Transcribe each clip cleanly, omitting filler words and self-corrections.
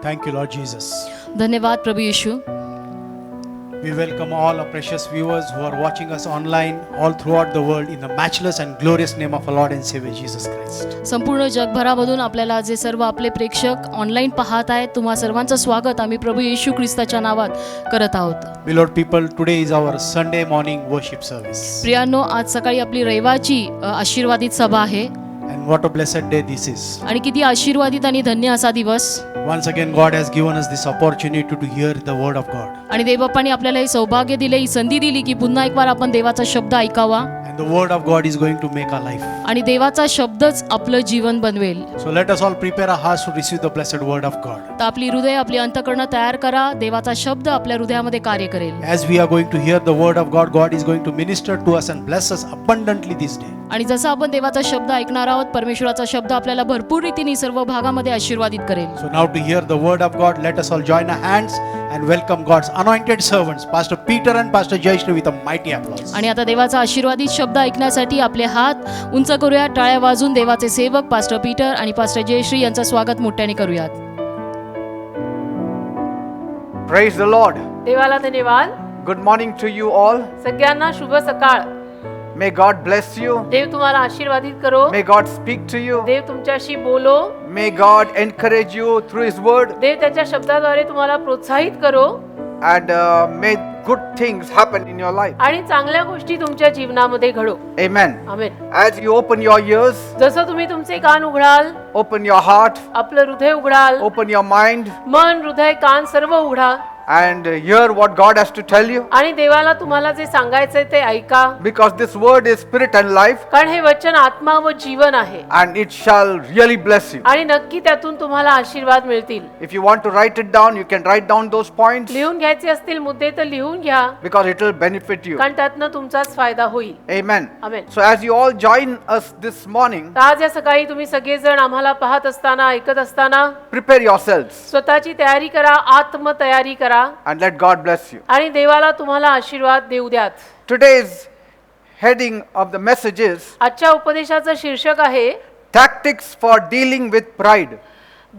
Thank you, Lord Jesus. धन्यवाद प्रभु येशू. We welcome all our precious viewers who are watching us online all throughout the world in the matchless and glorious name of our Lord and Savior Jesus Christ. संपूर्ण जगभरामधून आपल्याला जे सर्व आपले प्रेक्षक online पाहत आहेत, तुम्हा सर्वांचं स्वागत आम्ही प्रभू येशू ख्रिस्ताच्या नावात करत आहोत. Beloved people, today is our Sunday morning worship service. प्रियांनो, आज सकाळी आपली रविवारची आशीर्वादित सभा आहे. And what a blessed day this is. आणि किती आशीर्वादित आणि धन्य असा दिवस. Once again God has given us this opportunity to hear the word of God. आणि देवबापाने आपल्याला हे सौभाग्य दिले, ही संधी दिली की पुन्हा एक बार आपण देवाचा शब्द ऐकावा. And the word of God is going to make our life. आणि देवाचा शब्दच आपलं जीवन बनवेल. So let us all prepare our hearts to receive the blessed word of God. तर आपली हृदय, आपली अंतःकरण तयार करा. देवाचा शब्द आपल्या हृदयामध्ये कार्य करेल. As we are going to hear the word of God, God is going to minister to us and bless us abundantly this day. आणि जसं आपण देवाचा शब्द ऐकणार आहोत, परमेश्वराचा शब्द आपल्याला भरपूर रीतीने सर्व भागामध्ये आशीर्वादित करेल. So now to hear the word of God, let us all join our hands and welcome God's anointed servants, Pastor Peter and Pastor Jayashri, with a mighty applause. आणि आता देवाचा आशीर्वादित शब्द ऐकण्यासाठी आपले हात उंच करूया. टाळ्या वाजून देवाचे सेवक पास्टर पीटर आणि पास्टर जयश्री यांचं स्वागत मोठ्याने करूयात. Praise the Lord. देवाला धन्यवाद. Good morning to you all. सगळ्यांना शुभ सकाळ. May God bless you. देव तुम्हाला आशीर्वादित करो. May God speak to you. देव तुमच्याशी बोलो. May God encourage you through His word. देव त्याच्या शब्दाद्वारे तुम्हाला प्रोत्साहित करो. And may good things happen in your life. आणि चांगल्या गोष्टी तुमच्या जीवनामध्ये घडो. Amen. Amen. As you open your ears, जसं तुम्ही तुमचे कान उघडाल, open your heart, आपलं हृदय उघडाल, open your mind, मन, हृदय, कान सर्व उघडा and hear what God has to tell you. आणि देवाला तुम्हाला जे सांगायचंय ते ऐका. Because this word is spirit and life, कारण हे वचन आत्मा व जीवन आहे. and it shall really bless you. आणि नक्की त्यातून तुम्हाला आशीर्वाद मिळतील. If you want to write it down, you can write down those points, लिहून घ्यायचे असतील मुद्दे तर लिहून घ्या. because it will benefit you. कारण त्यातनं तुमचाच फायदा होईल. Amen. Amen. So as you all join us this morning, तर आज या सकाळी तुम्ही सगळेजण आम्हाला पाहत असताना, ऐकत असताना prepare yourselves स्वतःची तयारी करा, आत्म तयारी करा and let God bless you. आणि देवाला तुम्हाला आशीर्वाद देऊ द्यात. Today's heading of the message is आजच्या उपदेशाचं शीर्षक आहे Tactics for Dealing with Pride.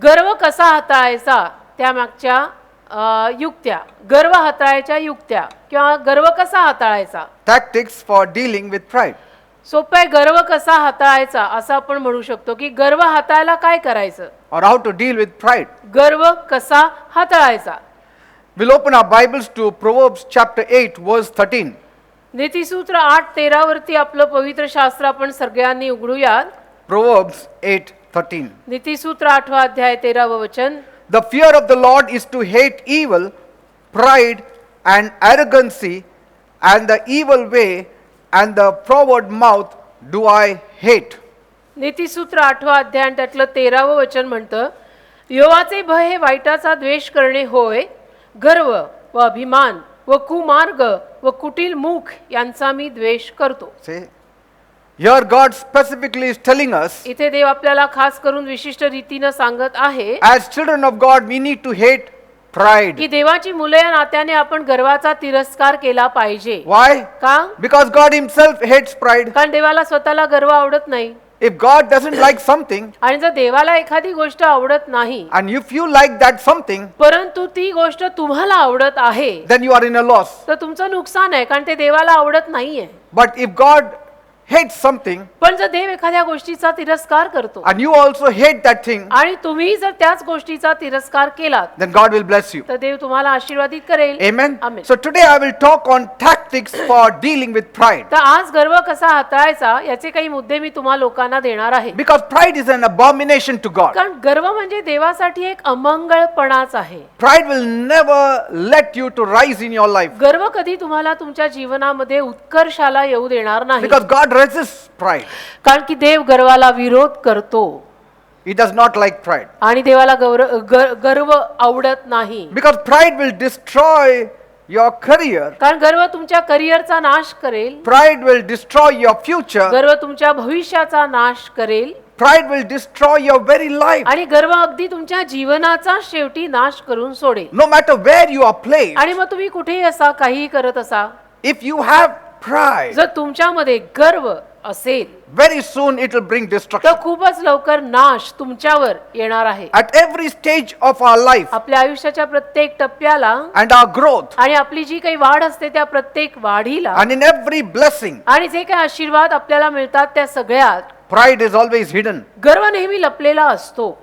गर्व कसा हाताळायचा, त्यामागच्या युक्त्या. गर्व हाताळायच्या युक्त्या किंवा गर्व कसा हाताळायचा. Tactics for Dealing with Pride. सोपं आहे, गर्व कसा हाताळायचा असं आपण म्हणू शकतो की गर्व हाताळायला काय करायचं, Or how to deal with pride. गर्व कसा हाताळायचा. We'll open our Bibles to Proverbs chapter 8 verse 13. नीतिसूत्र 8:13 वरती आपलं पवित्र शास्त्र आपण सगळ्यांनी उघडूयात. Proverbs 8:13. नीतिसूत्र 8 अध्याय 13 वचन. The fear of the Lord is to hate evil, pride and arrogancy, and the evil way and the forward mouth do I hate. नीतिसूत्र 8 अध्याय आणि त्यातलं 13 वचन म्हणतं, यहोवाचे भय हे वाईटाचा द्वेष करणे होय. गर्व व अभिमान व कुमार्ग व कुटिल मुख यांचा मी द्वेष करतो. See, here God specifically is telling us, इथे देव आपल्याला खास करून विशिष्ट रीतीनं सांगत आहे as children of God, we need to hate pride. की देवाची मुले या नात्याने आपण गर्वाचा तिरस्कार केला पाहिजे. Why? का? Because God Himself hates pride. कारण देवाला स्वतःला गर्व आवडत नाही. If God doesn't like something, आणि जर देवाला एखादी गोष्ट आवडत नाही, and if you like that something, परंतु ती गोष्ट तुम्हाला आवडत आहे, then you are in a loss. तर तुमचं नुकसान आहे, कारण ते देवाला आवडत नाहीये. But if God hates something, पण जर देव एखाद्या गोष्टीचा तिरस्कार करतो and you also hate that thing, आणि तुम्ही जर त्याच गोष्टीचा तिरस्कार केलात, then God will bless you. तर देव तुम्हाला आशीर्वादित करेल. Amen. Amen. So today I will talk on tactics for dealing with pride. तर आज गर्व कसा हाताळायचा याचे काही मुद्दे मी तुम्हा लोकांना देणार आहे. Because pride is an abomination to God. कारण गर्व म्हणजे देवासाठी एक अमंगळपणाच आहे. Pride will never let you to rise in your life. गर्व कधी तुम्हाला तुमच्या जीवनामध्ये उत्कर्षाला येऊ देणार नाही. Because God resists pride. कारण की देव गर्वाला विरोध करतो. He does not like pride. आणि देवाला गर्व आवडत नाही. Because pride will destroy your career. कारण गर्व तुमच्या करिअरचा नाश करेल. Pride will destroy your future. गर्व तुमच्या भविष्याचा नाश करेल. Pride will destroy your very life. आणि गर्व अगदी तुमच्या जीवनाचा शेवटी नाश करून सोडेल. No matter where you are placed, आणि मग तुम्ही कुठेही असा, काहीही करत असा, if you have pride, जर तुमच्यामध्ये गर्व असेल very soon it will bring destruction. तर खूपच लवकर नाश तुमच्यावर येणार आहे. At every stage of our life आपल्या आयुष्याच्या प्रत्येक टप्प्याला and our growth आणि आपली जी काही वाढ असते त्या प्रत्येक वाढीला and in every blessing, आणि जे काही आशीर्वाद आपल्याला मिळतात त्या सगळ्यात pride is always hidden. गर्व नेहमी लपलेला असतो.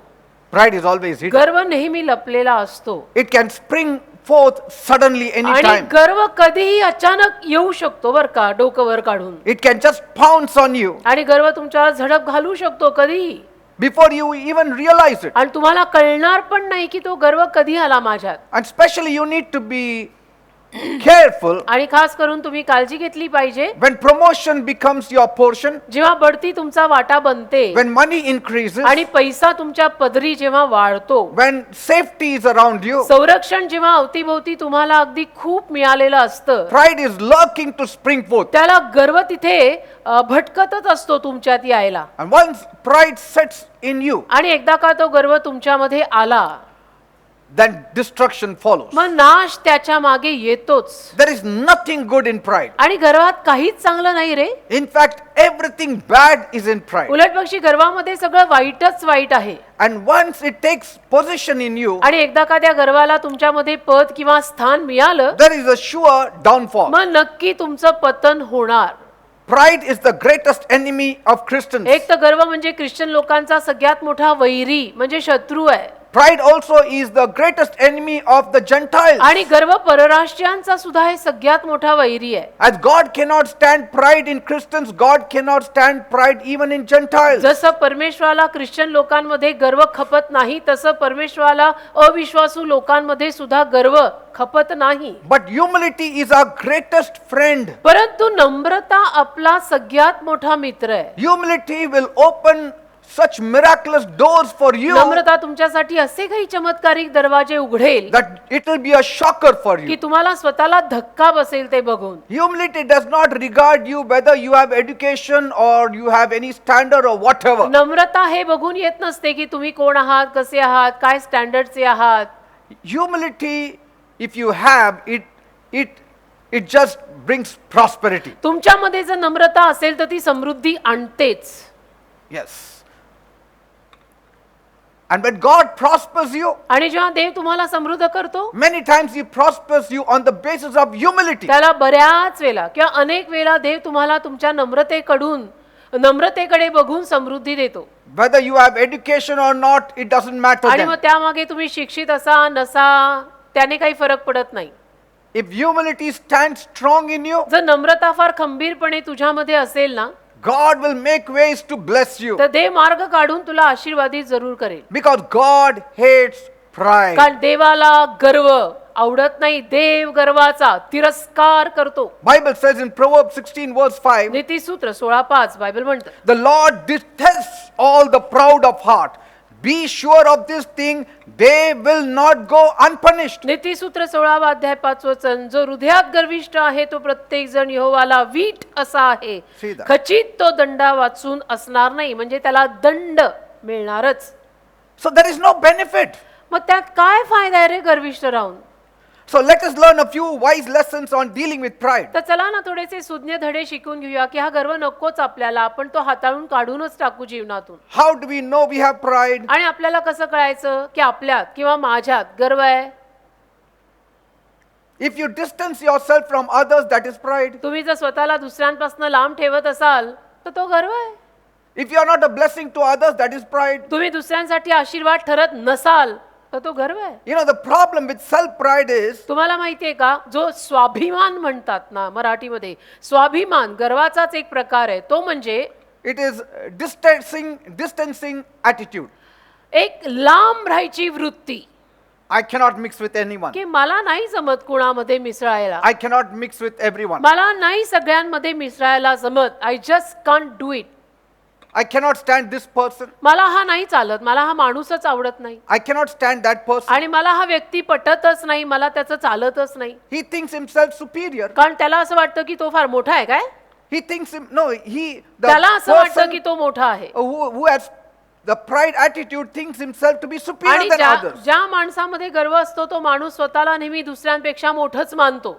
Pride is always hidden. गर्व नेहमी लपलेला असतो It can spring forth suddenly आणि anytime. गर्व कधीही अचानक येऊ शकतो बर का, डोकं वर काढून. It can just pounce on you आणि गर्व तुमच्यावर झडप घालू शकतो कधीही before you even realize it. आणि तुम्हाला कळणार पण नाही की तो गर्व कधी आला माझ्यात. And especially you need to be careful आणि खास करून तुम्ही काळजी घेतली पाहिजे when promotion becomes your portion, जेव्हा बढती तुमचा वाटा बनते when money increases, आणि पैसा तुमच्या पदरी जेव्हा वाढतो, when safety is around you. संरक्षण जेव्हा अवतीभोवती तुम्हाला अगदी खूप मिळालेलं असतं, Pride is lurking to spring forth. त्याला गर्व तिथे भटकतच असतो तुमच्यात यायला. And once pride sets in you, आणि एकदा का तो गर्व तुमच्यामध्ये आला then destruction follows. मग नाश त्याच्या मागे येतोच. There is nothing good in pride. आणि गर्वात काहीच चांगलं नाही रे. In fact, everything bad is in pride. उलट पक्षी गर्वामध्ये सगळं वाईटच वाईट आहे. And once it takes position in you, आणि एकदा का त्या गर्वाला तुमच्यामध्ये पद किंवा स्थान मिळालं, there is a sure downfall. मग नक्की तुमचं पतन होणार. Pride is the greatest enemy of Christians. एक तर गर्व म्हणजे ख्रिश्चन लोकांचा सगळ्यात मोठा वैरी म्हणजे शत्रू आहे. Pride also is the greatest enemy of the Gentiles. आणि गर्व परराष्ट्रीयांचा सुद्धा हे सगळ्यात मोठा वैरी आहे. As God cannot stand pride in Christians, God cannot stand pride even in Gentiles. जसं परमेश्वराला ख्रिश्चन लोकांमध्ये गर्व खपत नाही, तसं परमेश्वराला अविश्वासू लोकांमध्ये सुद्धा गर्व खपत नाही. But humility is our greatest friend. परंतु नम्रता आपला सगळ्यात मोठा मित्र आहे. Humility will open such miraculous doors for you नम्रता तुमच्यासाठी असे काही चमत्कारिक दरवाजे उघडेल that it will be a shocker for की you. तुम्हाला स्वतःला धक्का बसेल ते बघून. Humility does not regard you whether you have education or you have any standard or whatever. नम्रता हे बघून येत नसते की तुम्ही कोण आहात, कसे आहात, काय स्टँडर्डचे आहात. Humility, if you have it just brings prosperity. तुमच्यामध्ये जर नम्रता असेल तर ती समृद्धी आणतेच. Yes. And when God prospers you, आणि जेव्हा देव तुम्हाला समृद्ध करतो, many times He prospers you on the basis of humility. त्याला बऱ्याच वेळा किंवा अनेक वेळा देव तुम्हाला तुमच्या नम्रतेकडे बघून समृद्धी देतो. Whether you have education or not, it doesn't matter आणि then. मग त्यामागे तुम्ही शिक्षित असा नसा त्याने काही फरक पडत नाही. If humility stands strong in you, जर नम्रता फार खंबीरपणे तुझ्यामध्ये असेल ना, God will make ways to bless you. तर देव मार्ग काढून तुला आशीर्वादित जरूर करेल. Because God hates pride. कारण देवाला गर्व आवडत नाही. देव गर्वाचा तिरस्कार करतो. Bible says in Proverbs 16 verse 5, नीतिसूत्र 16:5 Bible म्हणतं, the Lord detests all the proud of heart. Be sure of this thing, they will not go unpunished. नीतिसूत्र 16 अध्याय 5 वचन, जो हृदयात गर्विष्ठ आहे तो प्रत्येक जण यहोवाला वीट असा आहे. See that. खचित तो दंडा वाचून असणार नाही, म्हणजे त्याला दंड मिळणारच. So there is no benefit. मग त्यात काय फायदा आहे रे गर्विष्ठ राहून? So let us learn a few wise lessons on dealing with pride. तर चला ना थोडेसे सुज्ञ धडे शिकून घेऊया की हा गर्व नकोच आपल्याला, आपण तो हाताळून काढूनच टाकू जीवनातून. How do we know we have pride? आणि आपल्याला कसं कळायचं की आपल्यात किंवा माझ्यात गर्व आहे? If you distance yourself from others, that is pride. तुम्ही जर स्वतःला दुसऱ्यांपासून लांब ठेवत असाल तर तो गर्व आहे. If you are not a blessing to others, that is pride. तुम्ही दुसऱ्यांसाठी आशीर्वाद ठरत नसाल तर तो गर्व आहे. You know, the problem with self-pride is तुम्हाला माहितीये का, जो स्वाभिमान म्हणतात ना मराठीमध्ये, स्वाभिमान गर्वाचाच एक प्रकार आहे. तो म्हणजे it is distancing attitude. एक लांब राहायची वृत्ती I cannot mix with anyone. की मला नाही जमत कुणामध्ये मिसळायला, I cannot mix with everyone. मला नाही सगळ्यांमध्ये मिसळायला जमत. I just can't do it. I cannot stand this person. मला हा नाही चालत, मला हा माणूसच आवडत नाही, I cannot stand that person. आणि मला हा व्यक्ती पटतच नाही, मला त्याचं चालतच नाही. He thinks himself superior. कारण त्याला असं वाटतं की तो फार मोठा आहे. काय He thinks the त्याला असं वाटतं person की तो मोठा आहे. who has the pride attitude thinks himself to be superior आणि than others. ज्या माणसामध्ये गर्व असतो तो माणूस स्वतःला नेहमी दुसऱ्यांपेक्षा मोठंच मानतो.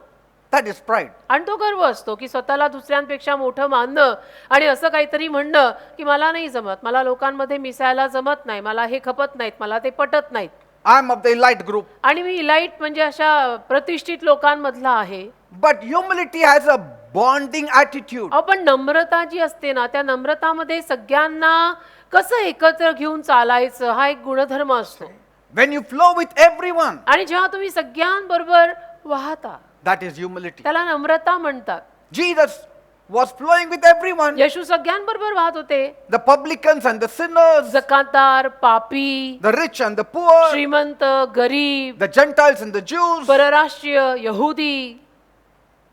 That is pride. आणि तो गर्व असतो की स्वतःला दुसऱ्यांपेक्षा मोठं मानणं आणि असं काहीतरी म्हणणं की मला नाही जमत, मला लोकांमध्ये मिसळायला जमत नाही, मला हे खपत नाहीत, मला ते पटत नाहीत, I am of the elite group. आणि मी इलाइट म्हणजे अशा प्रतिष्ठित लोकांमधला आहे. But humility has a bonding attitude. पण नम्रता जी असते ना, त्या नम्रतामध्ये सगळ्यांना कसं एकत्र घेऊन चालायचं हा एक गुणधर्म असतो. When you flow with everyone, आणि जेव्हा तुम्ही सगळ्यांबरोबर वाहता that is humility. त्याला नम्रता म्हणतात. Jesus was flowing with everyone. येशू सगळ्यांबरोबर वाहत होते. The publicans and the sinners, Jakatdar, पापी, the rich and the poor, श्रीमंत, गरीब, the Gentiles and the Jews. परराष्ट्रीय, यहुदी.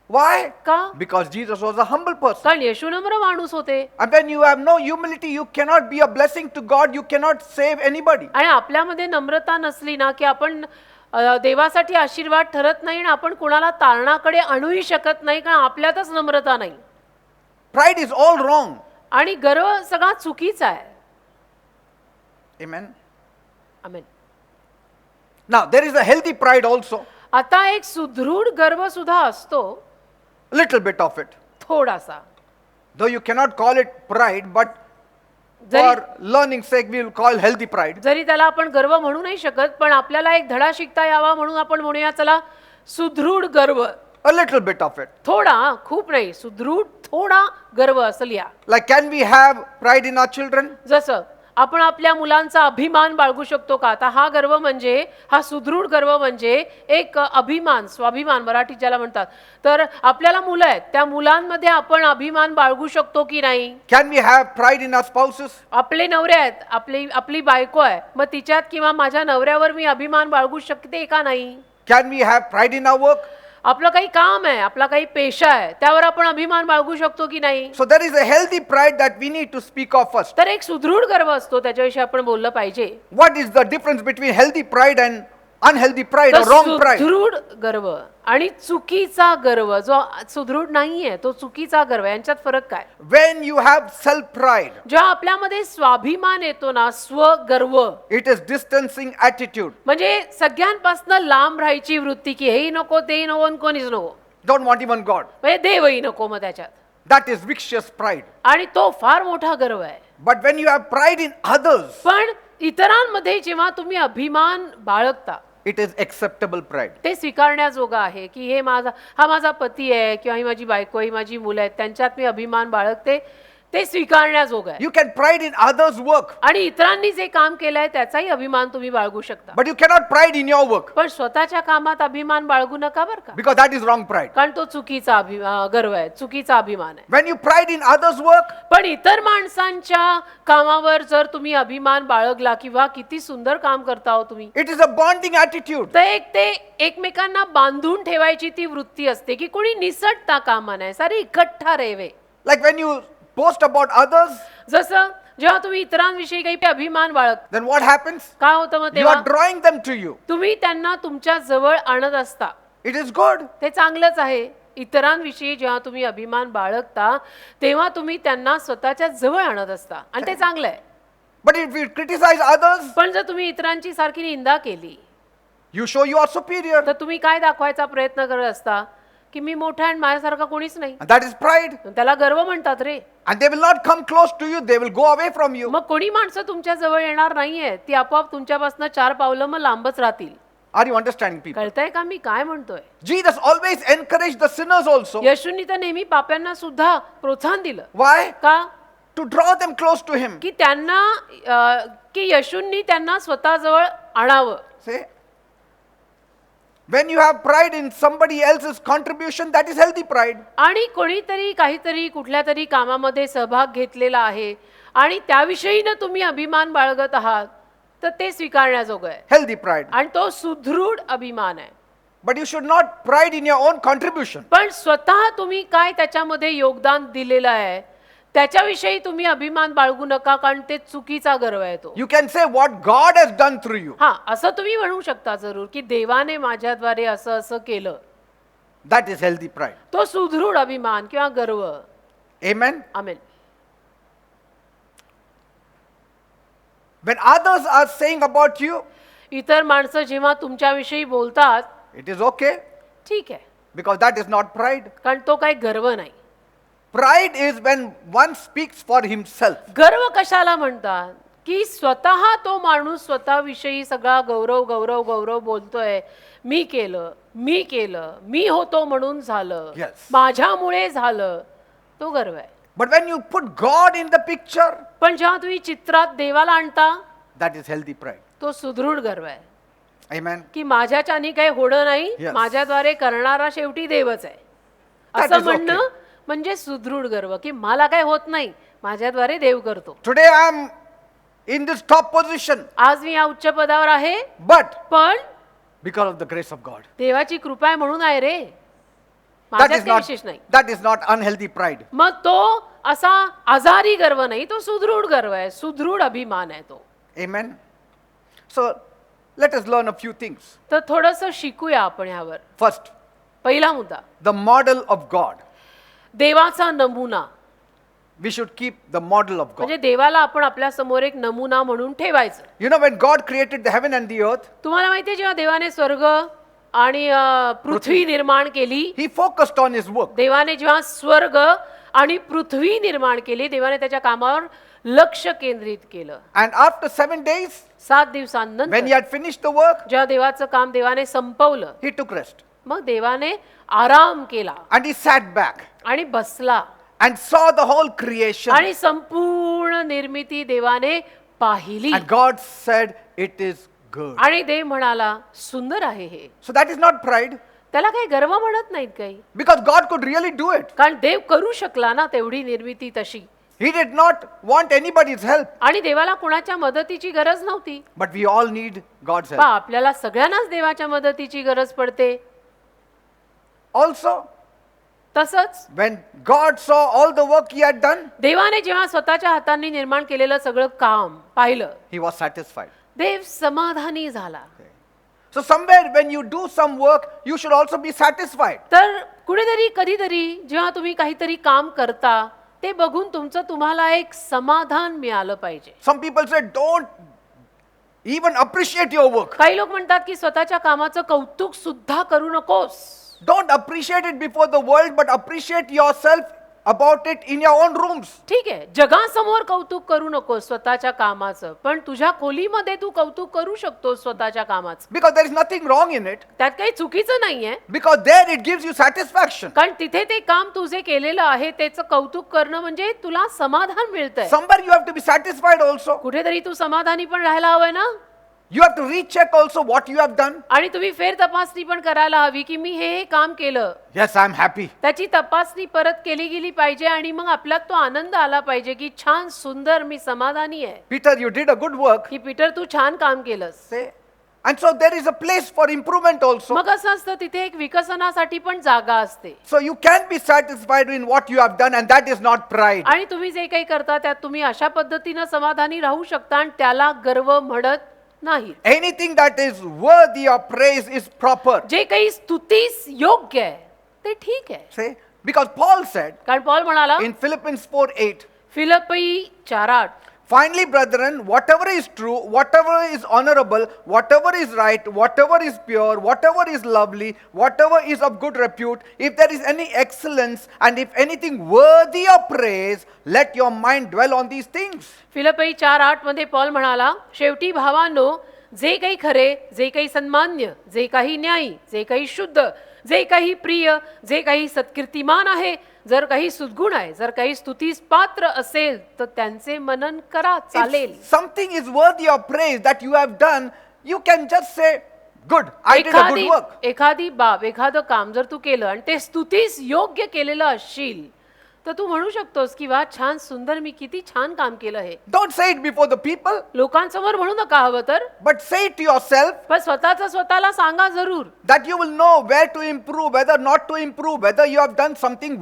Why? का? Because Jesus was a humble person. कारण येशू नम्र माणूस होते. And when you have no humility, you cannot be a blessing to God. You cannot save anybody. आणि आपल्यामध्ये नम्रता नसली ना की आपण देवासाठी आशीर्वाद ठरत नाही आणि आपण कुणाला तारणाकडे आणूही शकत नाही, कारण आपल्यातच नम्रता नाही. Pride is all wrong. आणि गर्व सगळा चुकीचा आहे. Amen. Amen. Now, there is a healthy pride also. आता एक सुदृढ गर्व सुद्धा असतो, Little bit of it. थोडासा. Though you cannot call it pride, but जरी for learning sake, we will call healthy pride. जरी त्याला आपण गर्व म्हणू नाही शकत, पण आपल्याला एक धडा शिकता यावा म्हणून आपण म्हणूया चला सुदृढ गर्व. A little bit of it. थोडा, खूप नाही, सुदृढ थोडा गर्व असेल या. Like, can we have pride in our children? जसं आपण आपल्या मुलांचा अभिमान बाळगू शकतो का? आता हा गर्व म्हणजे, हा सुदृढ गर्व म्हणजे एक अभिमान, स्वाभिमान मराठीत ज्याला म्हणतात. तर आपल्याला मुलं आहेत, त्या मुलांमध्ये आपण अभिमान बाळगू शकतो की नाही? Can we have pride in our spouses? आपले नवरे आहेत, आपली बायको आहे, मग तिच्यात किंवा माझ्या नवऱ्यावर मी अभिमान बाळगू शकते का नाही? Can we have pride in our work? आपलं काही काम आहे, आपला काही पेशा आहे, त्यावर आपण अभिमान बाळगू शकतो की नाही? So there is a healthy pride that we need to speak of first. तर एक सुदृढ गर्व असतो, त्याच्याविषयी आपण बोललं पाहिजे. What is the difference between healthy pride and unhealthy pride or तर wrong pride? सुदृढ गर्व आणि चुकीचा गर्व, जो सुदृढ नाहीये तो चुकीचा गर्व, यांच्यात फरक काय? When you have self pride, जेव्हा आपल्यामध्ये स्वाभिमान येतो ना, स्वगर्व, it is distancing attitude. म्हणजे सगळ्यांपासून लांब राहायची वृत्ती की हेही नको, तेही नको, आणि कोणीच नको, Don't want even God. म्हणजे देवही नको मग त्याच्यात. That is vicious pride. आणि तो फार मोठा गर्व आहे. But when you have pride in others, पण इतरांमध्ये जेव्हा तुम्ही अभिमान बाळगता, it is acceptable pride. ते स्वीकारण्याजोगं आहे की हे हा माझा पती आहे किंवा ही माझी बायको, ही माझी मुलं आहेत, त्यांच्यात मी अभिमान बाळगते, ते स्वीकारण्याजोगं आहे. You can pride in others' work, आणि इतरांनी जे काम केलंय त्याचाही अभिमान तुम्ही बाळगू शकता. but you cannot pride in your work पण स्वतःच्या कामात अभिमान बाळगू नका बरं का, because that is wrong pride. कारण तो चुकीचा गर्व आहे, चुकीचा अभिमान आहे. When you pride in others' work, पण इतर माणसांच्या कामावर जर तुम्ही अभिमान बाळगला किंवा किती सुंदर काम करता हो तुम्ही, it is a bonding attitude. तर ते एकमेकांना बांधून ठेवायची ती वृत्ती असते की कोणी निसटता कामा नये, सारे इकट्ठा रेवे. Like when you boast about others, जसं जेव्हा तुम्ही इतरांविषयी काही अभिमान बाळग, then what happens? काय होतं मग You तेव्हा? are drawing them to you. तुम्ही त्यांना तुमच्या जवळ आणत असता, It is good. ते चांगलंच आहे. इतरांविषयी जेव्हा तुम्ही अभिमान बाळगता तेव्हा तुम्ही त्यांना स्वतःच्या जवळ आणत असता, आणि ते चांगलं आहे. But if you criticize others, पण जर तुम्ही इतरांची सारखी निंदा केली you show you are superior. तर तुम्ही काय दाखवायचा प्रयत्न करत असता की मी मोठा आणि माझ्यासारखा कोणीच नाही. And that is pride. त्याला गर्व म्हणतात रे. And they will not come close to you, they will go away from you. मग कोणी माणसं तुमच्या जवळ येणार नाहीये, ती आपोआप तुमच्यापासून 4 पावलं मग लांबच राहतील. Are you understanding, people? कळतंय का मी काय म्हणतोय? Jesus always encouraged the sinners also. येशूंनी तर नेहमी पाप्यांना सुद्धा प्रोत्साहन दिलं. Why? का? To draw them close to Him. की त्यांना की येशूंनी त्यांना स्वतःजवळ आणावं. See? When you have pride in somebody else's contribution, that is healthy pride. आणि कोणीतरी काहीतरी कुठल्या तरी कामामध्ये सहभाग घेतलेला आहे आणि त्याविषयीनं तुम्ही अभिमान बाळगत आहात, तर ते स्वीकारण्याजोगं आहे. Healthy pride. आणि तो सुदृढ अभिमान आहे. But you should not pride in your own contribution. पण स्वतः तुम्ही काय त्याच्यामध्ये योगदान दिलेलं आहे त्याच्याविषयी तुम्ही अभिमान बाळगू नका, कारण ते चुकीचा गर्व आहे तो. You can say what God has done through you. हा, असं तुम्ही म्हणू शकता जरूर की देवाने माझ्याद्वारे असं असं केलं. That is healthy pride. तो सुदृढ अभिमान किंवा गर्व. Amen. Amen. When others are saying about you, इतर माणसं जेव्हा तुमच्याविषयी बोलतात, it is okay. ठीक आहे, Because that is not pride. कारण तो काही गर्व नाही. Pride is when one speaks for himself. गर्व कशाला म्हणतात की स्वतः तो माणूस स्वतःविषयी सगळा गौरव गौरव गौरव बोलतोय. मी केलं, मी होतो म्हणून झालं, Yes. माझ्यामुळे झालं, तो गर्व आहे. But when you put God in the picture, पण जेव्हा तुम्ही चित्रात देवाला आणता, that is healthy pride. तो सुदृढ गर्व आहे Amen. की माझ्याच्यानी काही होणं नाही, Yes. माझ्याद्वारे करणारा शेवटी देवच आहे That असं is म्हणणं okay. म्हणजे सुदृढ गर्व की मला काही होत नाही, माझ्याद्वारे देव करतो. Today I am in this top position, आज मी या उच्च पदावर आहे, but पण because of the grace of God. देवाची कृपा आहे म्हणून आहे रे, That माझ्यात is काही not, विशेष नाही. that is not unhealthy pride. मग तो असा आजारी गर्व नाही, तो सुदृढ गर्व आहे, सुदृढ अभिमान आहे तो. Amen. So let us learn a few things. तर थोडंसं शिकूया आपण ह्यावर. First, पहिला मुद्दा, the model of God. देवाचा नमुना. We should keep the model of God. म्हणजे देवाला आपण आपल्या समोर एक नमुना म्हणून ठेवायचं. You know, when God created the heaven and the earth, तुम्हाला माहितीये जेव्हा देवाने स्वर्ग आणि पृथ्वी निर्माण केली, He focused on His work. देवाने जेव्हा स्वर्ग आणि पृथ्वी निर्माण केली, देवाने त्याच्या कामावर लक्ष केंद्रित केलं. And after 7 days, 7 when दिवसांनंतर He had finished the work, जेव्हा देवाचं काम देवाने संपवलं, He took rest. मग देवाने आराम केला And He sat back आणि बसला and saw the whole creation. आणि संपूर्ण निर्मिती देवाने पाहिली. And God said, it is good. आणि देव म्हणाला, सुंदर आहे हे. So that is not pride, त्याला काही गर्व म्हणत नाहीत काही, because God could really do it. कारण देव करू शकला ना तेवढी निर्मिती तशी. He did not want anybody's help, आणि देवाला कुणाच्या मदतीची गरज नव्हती. but we all need God's help. पहा, आपल्याला सगळ्यांनाच देवाच्या मदतीची गरज पडते. Also, तसंच when God saw all the work He had done, देवाने जेव्हा स्वतःच्या हातांनी निर्माण केलेलं सगळं काम पाहिलं, He was satisfied. देव समाधानी झाला. So somewhere when you do some work, you should also be satisfied. तर कुठेतरी कधीतरी जेव्हा तुम्ही काहीतरी काम करता, ते बघून तुम्हाला एक समाधान मिळालं पाहिजे. Some people say, don't even appreciate your work. काही लोक म्हणतात की स्वतःच्या कामाचं कौतुक सुद्धा करू नकोस. Don't appreciate it before the world, but appreciate yourself about it in your own rooms. ठीक आहे, जगासमोर कौतुक करू नकोस स्वतःच्या कामाचं, पण तुझ्या खोलीमध्ये तू कौतुक करू शकतोस स्वतःच्या कामाचं. Because there is nothing wrong in it. त्यात काही चुकीचं नाहीये, Because there it gives you satisfaction. कारण तिथे ते काम तुझे केलेलं आहे त्याचं कौतुक करणं म्हणजे तुला समाधान मिळतंय. Somewhere you have to be satisfied also. कुठेतरी तू समाधानी पण राहायला हवंय ना. You have to recheck also what you have done. आणि तुम्ही फेर तपासणी पण करायला हवी की मी हे काम केलं, Yes, I am happy. त्याची तपासणी परत केली गेली पाहिजे आणि मग आपल्यात तो आनंद आला पाहिजे की छान सुंदर मी समाधानी आहे Peter, you did a good work. की पीटर तू छान काम केलंस. Say. And so there is a place for improvement also. मग असं असतं तिथे एक विकसनासाठी पण जागा असते. So you can be satisfied in what you have done, and that is not pride. आणि तुम्ही जे काही करता त्यात तुम्ही अशा पद्धतीनं समाधानी राहू शकता आणि त्याला गर्व म्हणत नाही. Anything that is worthy of praise is proper. जे काही स्तुतीस योग्य आहे ते ठीक आहे. Say, because Paul said कारण पॉल म्हणाला in Philippians 4:8, Philippi 4:8, finally, brethren, whatever is true, whatever is honorable, whatever is right, whatever is pure, whatever is lovely, whatever is of good repute, if there is any excellence and if anything worthy of praise, let your mind dwell on these things. फिलिप्पी 4:8 मध्ये Paul म्हणाला, शेवटी भावांनो, जे काही खरे, जे काही सन्मान्य, जे काही न्यायी, जे काही शुद्ध, जे काही प्रिय, जे काही सत्कीर्तिमान आहे, जर काही सद्गुण आहे, जर काही स्तुतीस पात्र असेल तर त्यांचे मनन करा, चालेल. If something is worthy of praise that you have done, you can just say, good, I did a good work. एखादी बाब, एखादं काम जर तू केलं आणि ते स्तुतीस योग्य केलेलं असशील तर तू म्हणू शकतोस की वा छान सुंदर, मी किती छान काम केलं हे. Don't say it before the people, लोकांसमोर म्हणू नका हवं तर, but say it to yourself, पण स्वतःला सांगा जरूर, that you will know where to improve, whether not to improve, whether you have done something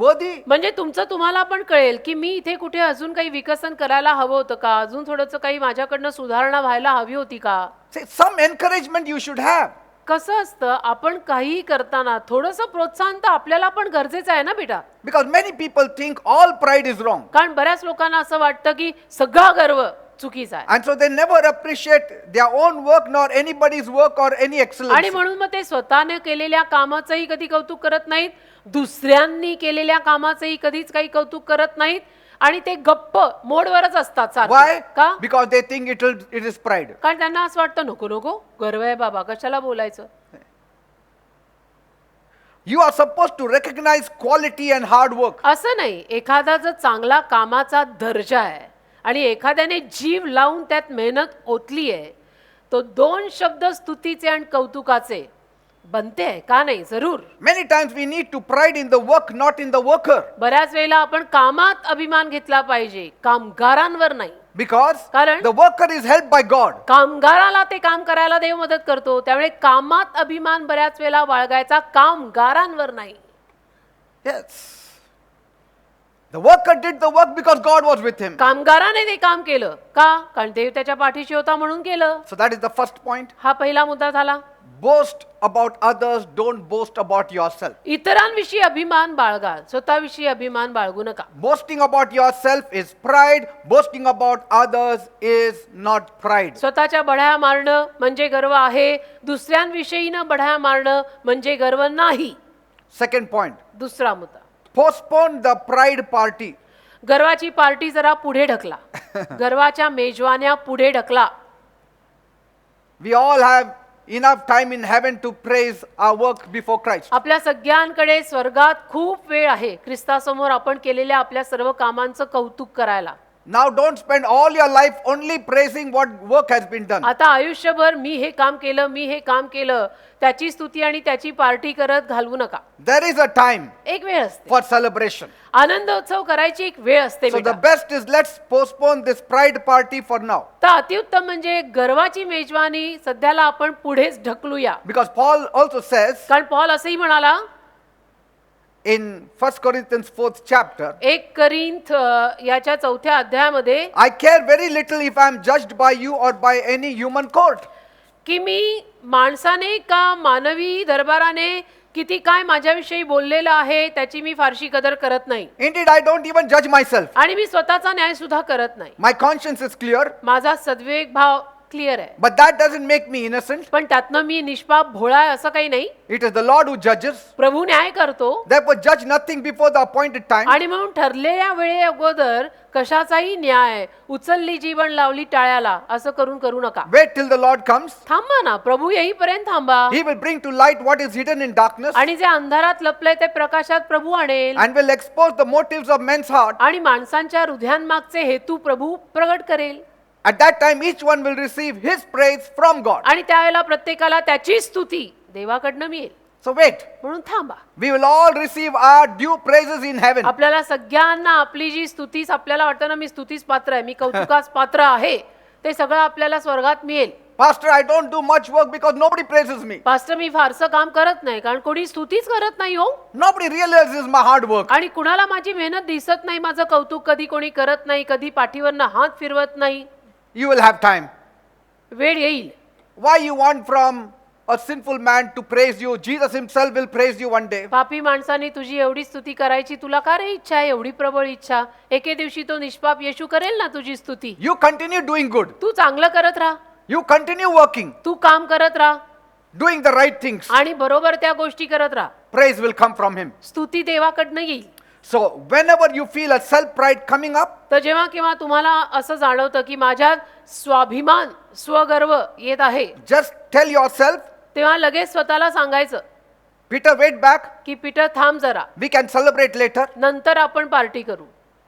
worthy. म्हणजे तुमचं तुम्हाला पण कळेल की मी इथे कुठे अजून काही विकसन करायला हवं होतं का, अजून थोडंसं काही माझ्याकडनं सुधारणा व्हायला हवी होती का. Say, some encouragement you should have. कसं असतं, आपण काही करताना थोडंसं प्रोत्साहन तर आपल्याला पण गरजेचं आहे ना बेटा. Because many people think all pride is wrong. कारण बऱ्याच लोकांना असं वाटतं की सगळा गर्व चुकीचा आहे. And so they never appreciate their own work nor anybody's work or any आणि excellence. म्हणून मग ते स्वतःने केलेल्या कामाचंही कधी कौतुक करत नाहीत, दुसऱ्यांनी केलेल्या कामाचंही कधीच काही कौतुक करत नाहीत आणि ते गप्प मोडवरच असतात सारखे. Why? का? Because they think it is pride. कारण त्यांना असं वाटतं नको नको गर्व आहे बाबा, कशाला बोलायचं. You are supposed to recognize quality and hard work. असं नाही, एखादा जर चांगला कामाचा दर्जा आहे आणि एखाद्याने जीव लावून त्यात मेहनत ओतली आहे, तो दोन शब्द स्तुतीचे आणि कौतुकाचे बनते आहे का नाही. जरूर. Many times we need to pride in the work, not in the worker. बऱ्याच वेळेला आपण कामात अभिमान घेतला पाहिजे, कामगारांवर नाही. Because कारण? the worker is helped by God. कामगाराला ते काम करायला देव मदत करतो, त्यामुळे कामात अभिमान बऱ्याच वेळेला बाळगायचा कामगारांवर नाही. Yes. The worker did the work because God was with him. कामगाराने ते काम केलं का? कारण देव त्याच्या पाठीशी होता म्हणून केलं. So that is the first point. हा पहिला मुद्दा झाला. Boast about others, don't boast about yourself. इतरांविषयी अभिमान बाळगा, स्वतःविषयी अभिमान बाळगू नका. Boasting about yourself is pride. Boasting about others is not pride. स्वतःच्या बढाया मारणं म्हणजे गर्व आहे, दुसऱ्यांविषयीनं बढाया मारणं म्हणजे गर्व नाही. Second point. दुसरा मुद्दा, Postpone the pride party. गर्वाची पार्टी जरा पुढे ढकला. गर्वाच्या मेजवान्या पुढे ढकला. We all have enough time in heaven to praise our work before Christ. आपल्या सगळ्यांकडे स्वर्गात खूप वेळ आहे ख्रिस्तासमोर आपण केलेल्या आपल्या सर्व कामांचं कौतुक करायला. Now don't spend all your life only praising what work has been done. आता आयुष्यभर मी हे काम केलं, मी हे काम केलं, त्याची स्तुती आणि त्याची पार्टी करत घालवू नका. There is a time एक वेळ असते, for celebration. आनंदोत्सव करायची एक वेळ असते. So बेटा. the best is let's postpone this pride party for now. तर अतिउत्तम म्हणजे गर्वाची मेजवानी सध्याला आपण पुढेच ढकलूया. Because Paul also says कारण पॉल असंही म्हणाला in 1 Corinthians 4th chapter, 1 Corinth याच्या 4थ्या अध्यायामध्ये I care very little if I am judged by you or by any human court. की मी माणसाने का मानवी दरबाराने किती काय माझ्याविषयी बोललेलं आहे त्याची मी फारशी कदर करत नाही. Indeed, I don't even judge myself. आणि मी स्वतःचा न्याय सुद्धा करत नाही. My conscience is clear, माझा सद्विवेक भाव क्लिअर आहे. but that doesn't make me innocent. पण त्यातनं मी निष्पाप भोळा आहे असं काही नाही. It is the Lord who judges. प्रभू न्याय करतो. Therefore, judge nothing before the appointed time. आणि म्हणून ठरलेल्या वेळे अगोदर कशाचाही न्याय उचलली जीवन लावली टाळ्याला असं करू नका. Wait till the Lord comes. थांबा ना, प्रभू येईपर्यंत थांबा. He will bring to light what is hidden in darkness आणि जे अंधारात लपलंय ते प्रकाशात प्रभू आणेल. and will expose the motives of men's heart. आणि माणसांच्या हृदयांमागचे हेतू प्रभू प्रगट करेल. At that time, each one will receive his praise from God. आणि त्यावेळेला प्रत्येकाला त्याची स्तुती देवाकडनं मिळेल. So wait. म्हणून थांबा. We will all receive our due praises in heaven. आपल्याला सगळ्यांना आपली जी स्तुतीस आपल्याला वाटतं ना मी स्तुतीस पात्र आहे, मी कौतुकास पात्र आहे, ते सगळं आपल्याला स्वर्गात मिळेल. Pastor, I don't do much work because nobody praises me. Pastor मी फारसं काम करत नाही कारण कोणी स्तुतीच करत नाही हो. Nobody realizes my hard work. आणि कुणाला माझी मेहनत दिसत नाही, माझं कौतुक कधी कोणी करत नाही, कधी पाठीवरनं हात फिरवत नाही. You will have time. वेळ येईल. Why you want from a sinful man to praise you? Jesus himself will praise you one day. पापी माणसाने तुझी एवढी स्तुती करायची तुला का रे इच्छा आहे, एवढी प्रबळ इच्छा? एके दिवशी तो निष्पाप येशू करेल ना तुझी स्तुती. You continue doing good. तू चांगलं करत राहा, You continue working, तू काम करत राहा doing the right things. आणि बरोबर त्या गोष्टी करत राहा. Praise will come from him. स्तुती देवाकडनं येईल. So whenever you feel a self pride coming up, तर जेव्हा केव्हा तुम्हाला असं जाणवतं की माझ्यात स्वाभिमान स्वगर्व येत आहे, just tell yourself, तेव्हा लगेच स्वतःला सांगायचं Peter, wait back. की पीटर थांब जरा, We can celebrate later. नंतर आपण पार्टी करू.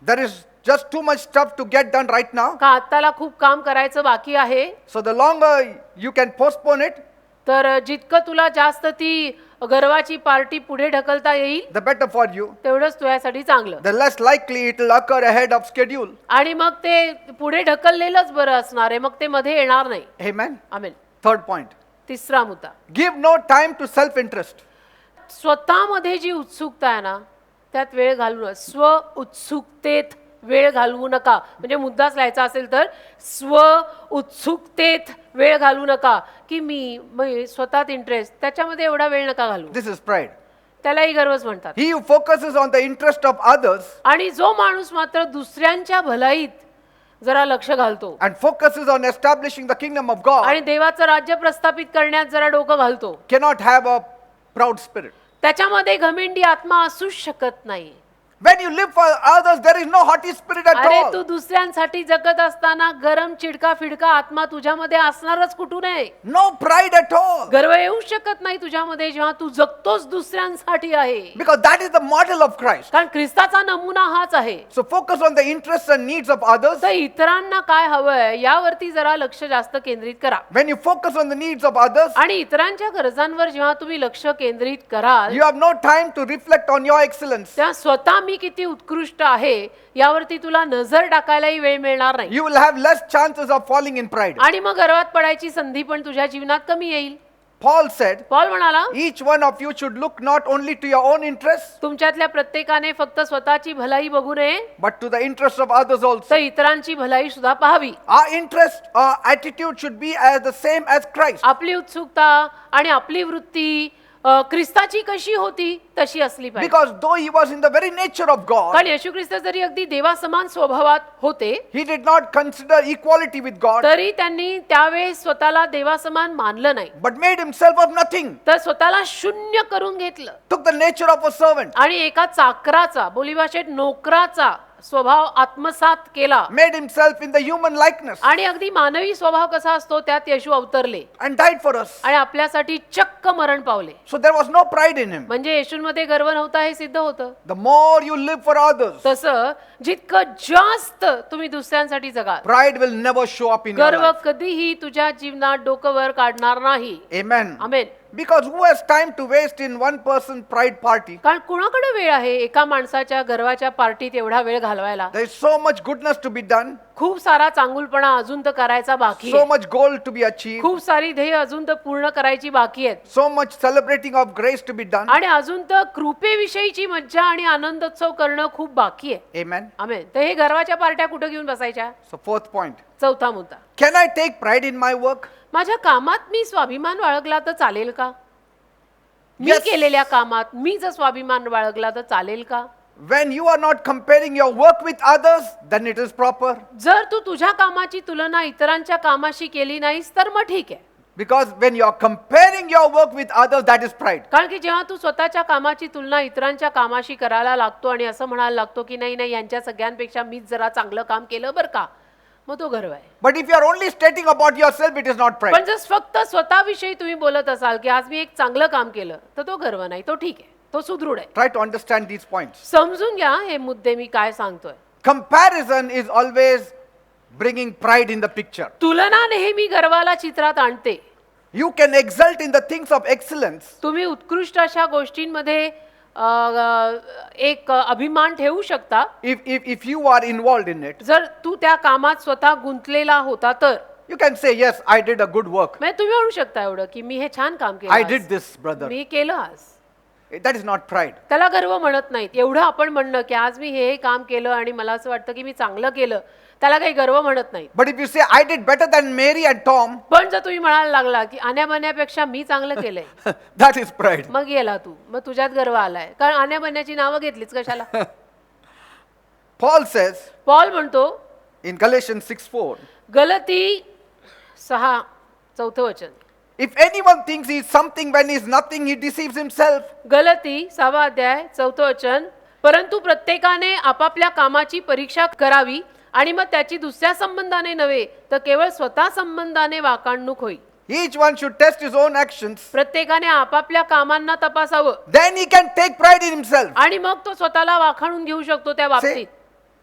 There is just too much stuff to get done right now. का आत्ताला खूप काम करायचं बाकी आहे. So the longer you can postpone it, तर जितकं तुला जास्त ती गर्वाची पार्टी पुढे ढकलता येईल the better for you. तेवढंच तुझ्यासाठी चांगलं. The less likely it will occur ahead of schedule. आणि मग ते पुढे ढकललेलंच बरं असणार आहे, मग ते मध्ये येणार नाही. Amen. आमेन. Third point. तिसरा मुद्दा, Give no time to self-interest. स्वतःमध्ये जी उत्सुकता आहे ना त्यात वेळ घालवू नका. स्व उत्सुकतेत वेळ घालवू नका. म्हणजे मुद्दाच लिहायचा असेल तर स्व उत्सुकतेत वेळ घालवू नका की मी स्वतःत इंटरेस्ट, त्याच्यामध्ये एवढा वेळ नका घालवू. This is pride. त्यालाही गर्वच म्हणतात. He who focuses on the interest of others आणि जो माणूस मात्र दुसऱ्यांच्या भलाईत जरा लक्ष घालतो and focuses on establishing the kingdom of God आणि देवाचं राज्य प्रस्थापित करण्यात जरा डोकं घालतो, cannot have a proud spirit. त्याच्यामध्ये घमेंडी आत्मा असूच शकत नाही. When you live for others, there is no haughty spirit at अरे all. तू दुसऱ्यांसाठी जगत असताना गरम चिडका फिडका आत्मा तुझ्यामध्ये असणारच कुठून आहे. No pride at all. गर्व येऊ शकत नाही तुझ्यामध्ये जेव्हा तू जगतोस दुसऱ्यांसाठी आहे, Because that is the model of Christ. कारण ख्रिस्ताचा नमुना हाच आहे. So focus on the interests and needs of others. तर इतरांना काय हवंय यावरती जरा लक्ष जास्त केंद्रित करा. When you focus on the needs of others, आणि इतरांच्या गरजांवर जेव्हा तुम्ही लक्ष केंद्रित कराल, you have no time to reflect on your excellence. तेव्हा स्वतः मी किती उत्कृष्ट आहे यावरती तुला नजर टाकायलाही वेळ मिळणार नाही. You will have less chances of falling in pride. आणि मग गर्वात पडायची संधी पण तुझ्या जीवनात कमी येईल. Paul said, पॉल म्हणाला, each one of you should look not only to your own interests, तुमच्यातल्या प्रत्येकाने फक्त स्वतःची भलाई बघू नये, but to the interests of others तर also. इतरांची भलाई सुद्धा पाहावी. Our interest, our attitude should be as the same as Christ. आपली उत्सुकता आणि आपली वृत्ती ख्रिस्ताची कशी होती तशी असली पाहिजे. Because though he was in the very nature of God, कारण येशू ख्रिस्त जरी अगदी देवासमान स्वभावात होते, he did not consider equality with God, तरी त्यांनी त्यावेळेस स्वतःला देवासमान मानलं नाही, but made himself of nothing, तर स्वतःला शून्य करून घेतलं took the nature of a servant, आणि एका चाकराचा, बोलीभाषेत नोकराचा स्वभाव आत्मसात केला made himself in the human likeness, आणि अगदी मानवी स्वभाव कसा असतो त्यात येशू अवतरले and died for us. आणि आपल्यासाठी चक्क मरण पावले. So there was no pride in him. म्हणजे येशूंमध्ये गर्व नव्हता हे सिद्ध होतं. The more you live for others, तसं जितकं जास्त तुम्ही दुसऱ्यांसाठी जगाल, pride will never show up in your गर्व life. कधीही तुझ्या जीवनात डोकं वर काढणार नाही. Amen. Amen. Because who has time to waste in one person pride party? कारण कुणाकडे वेळ आहे एका माणसाच्या गर्वाच्या पार्टीत एवढा वेळ घालवायला? There is so much goodness to be done, खूप सारा चांगुलपणा अजून तर करायचा बाकी so आहे. much goal to be achieved, खूप सारी ध्येय अजून तर पूर्ण करायची बाकी आहेत so much celebrating of grace to be done. आणि अजून तर कृपेविषयीची मज्जा आणि आनंदोत्सव करणं खूप बाकी आहे. Amen. आमेन. तर हे गर्वाच्या पार्ट्या कुठं घेऊन बसायच्या? So fourth point. चौथा मुद्दा, Can I take pride in my work? माझ्या कामात मी स्वाभिमान बाळगला तर चालेल का? मी Yes. केलेल्या कामात मी जर स्वाभिमान बाळगला तर चालेल का? When you are not comparing your work with others, then it is proper. जर तू तुझ्या कामाची तुलना इतरांच्या कामाशी केली नाहीस तर मग ठीक आहे. Because when you are comparing your work with others, that is pride. कारण की जेव्हा तू स्वतःच्या कामाची तुलना इतरांच्या कामाशी करायला लागतो आणि असं म्हणायला लागतो की नाही नाही यांच्या सगळ्यांपेक्षा मीच जरा चांगलं काम केलं बरं का, मग तो गर्व आहे. But if you are only stating about yourself, it is not पण pride. जर फक्त स्वतःविषयी तुम्ही बोलत असाल की आज मी एक चांगलं काम केलं तर तो गर्व नाही, तो ठीक आहे, तो सुदृढ आहे. Try to understand these points. समजून घ्या हे मुद्दे मी काय सांगतोय. Comparison is always bringing pride in the picture. तुलना नेहमी गर्वाला चित्रात आणते. You can exult in the things of excellence, तुम्ही उत्कृष्ट अशा गोष्टींमध्ये एक अभिमान ठेवू शकता if you are involved in it. जर तू त्या कामात स्वतः गुंतलेला होता तर. You can say, yes, I did a good work. म्हणजे तुम्ही म्हणू शकता एवढं की मी हे छान काम केलं I आज. did this, brother. मी केलं आज. That is not pride. त्याला गर्व म्हणत नाहीत. एवढं आपण म्हणणं की आज मी हे काम केलं आणि मला असं वाटतं की मी चांगलं केलं, त्याला काही गर्व म्हणत नाहीत. But if you say, I did better than Mary and Tom, पण जर तुम्ही म्हणायला लागला की आण्याबण्यापेक्षा मी चांगलं केलंय, that is pride. मग गेला तू, मग तुझ्यात गर्व आलाय. कारण आण्याबण्याची नावं घेतलीच कशाला? Paul says पॉल म्हणतो in Galatians 6:4, गलती 6:4 वचन, if anyone thinks he is something when he is nothing, he deceives himself. गलती 6:4 वचन, परंतु प्रत्येकाने आपापल्या कामाची परीक्षा करावी आणि मग त्याची दुसऱ्या संबंधाने नव्हे तर केवळ स्वतः संबंधाने वाकाणणूक होईल. Each one should test his own actions. प्रत्येकाने आपापल्या कामांना तपासावं Then he can take pride in himself. आणि मग तो स्वतःला वाखाणून घेऊ शकतो त्या Say, बाबतीत.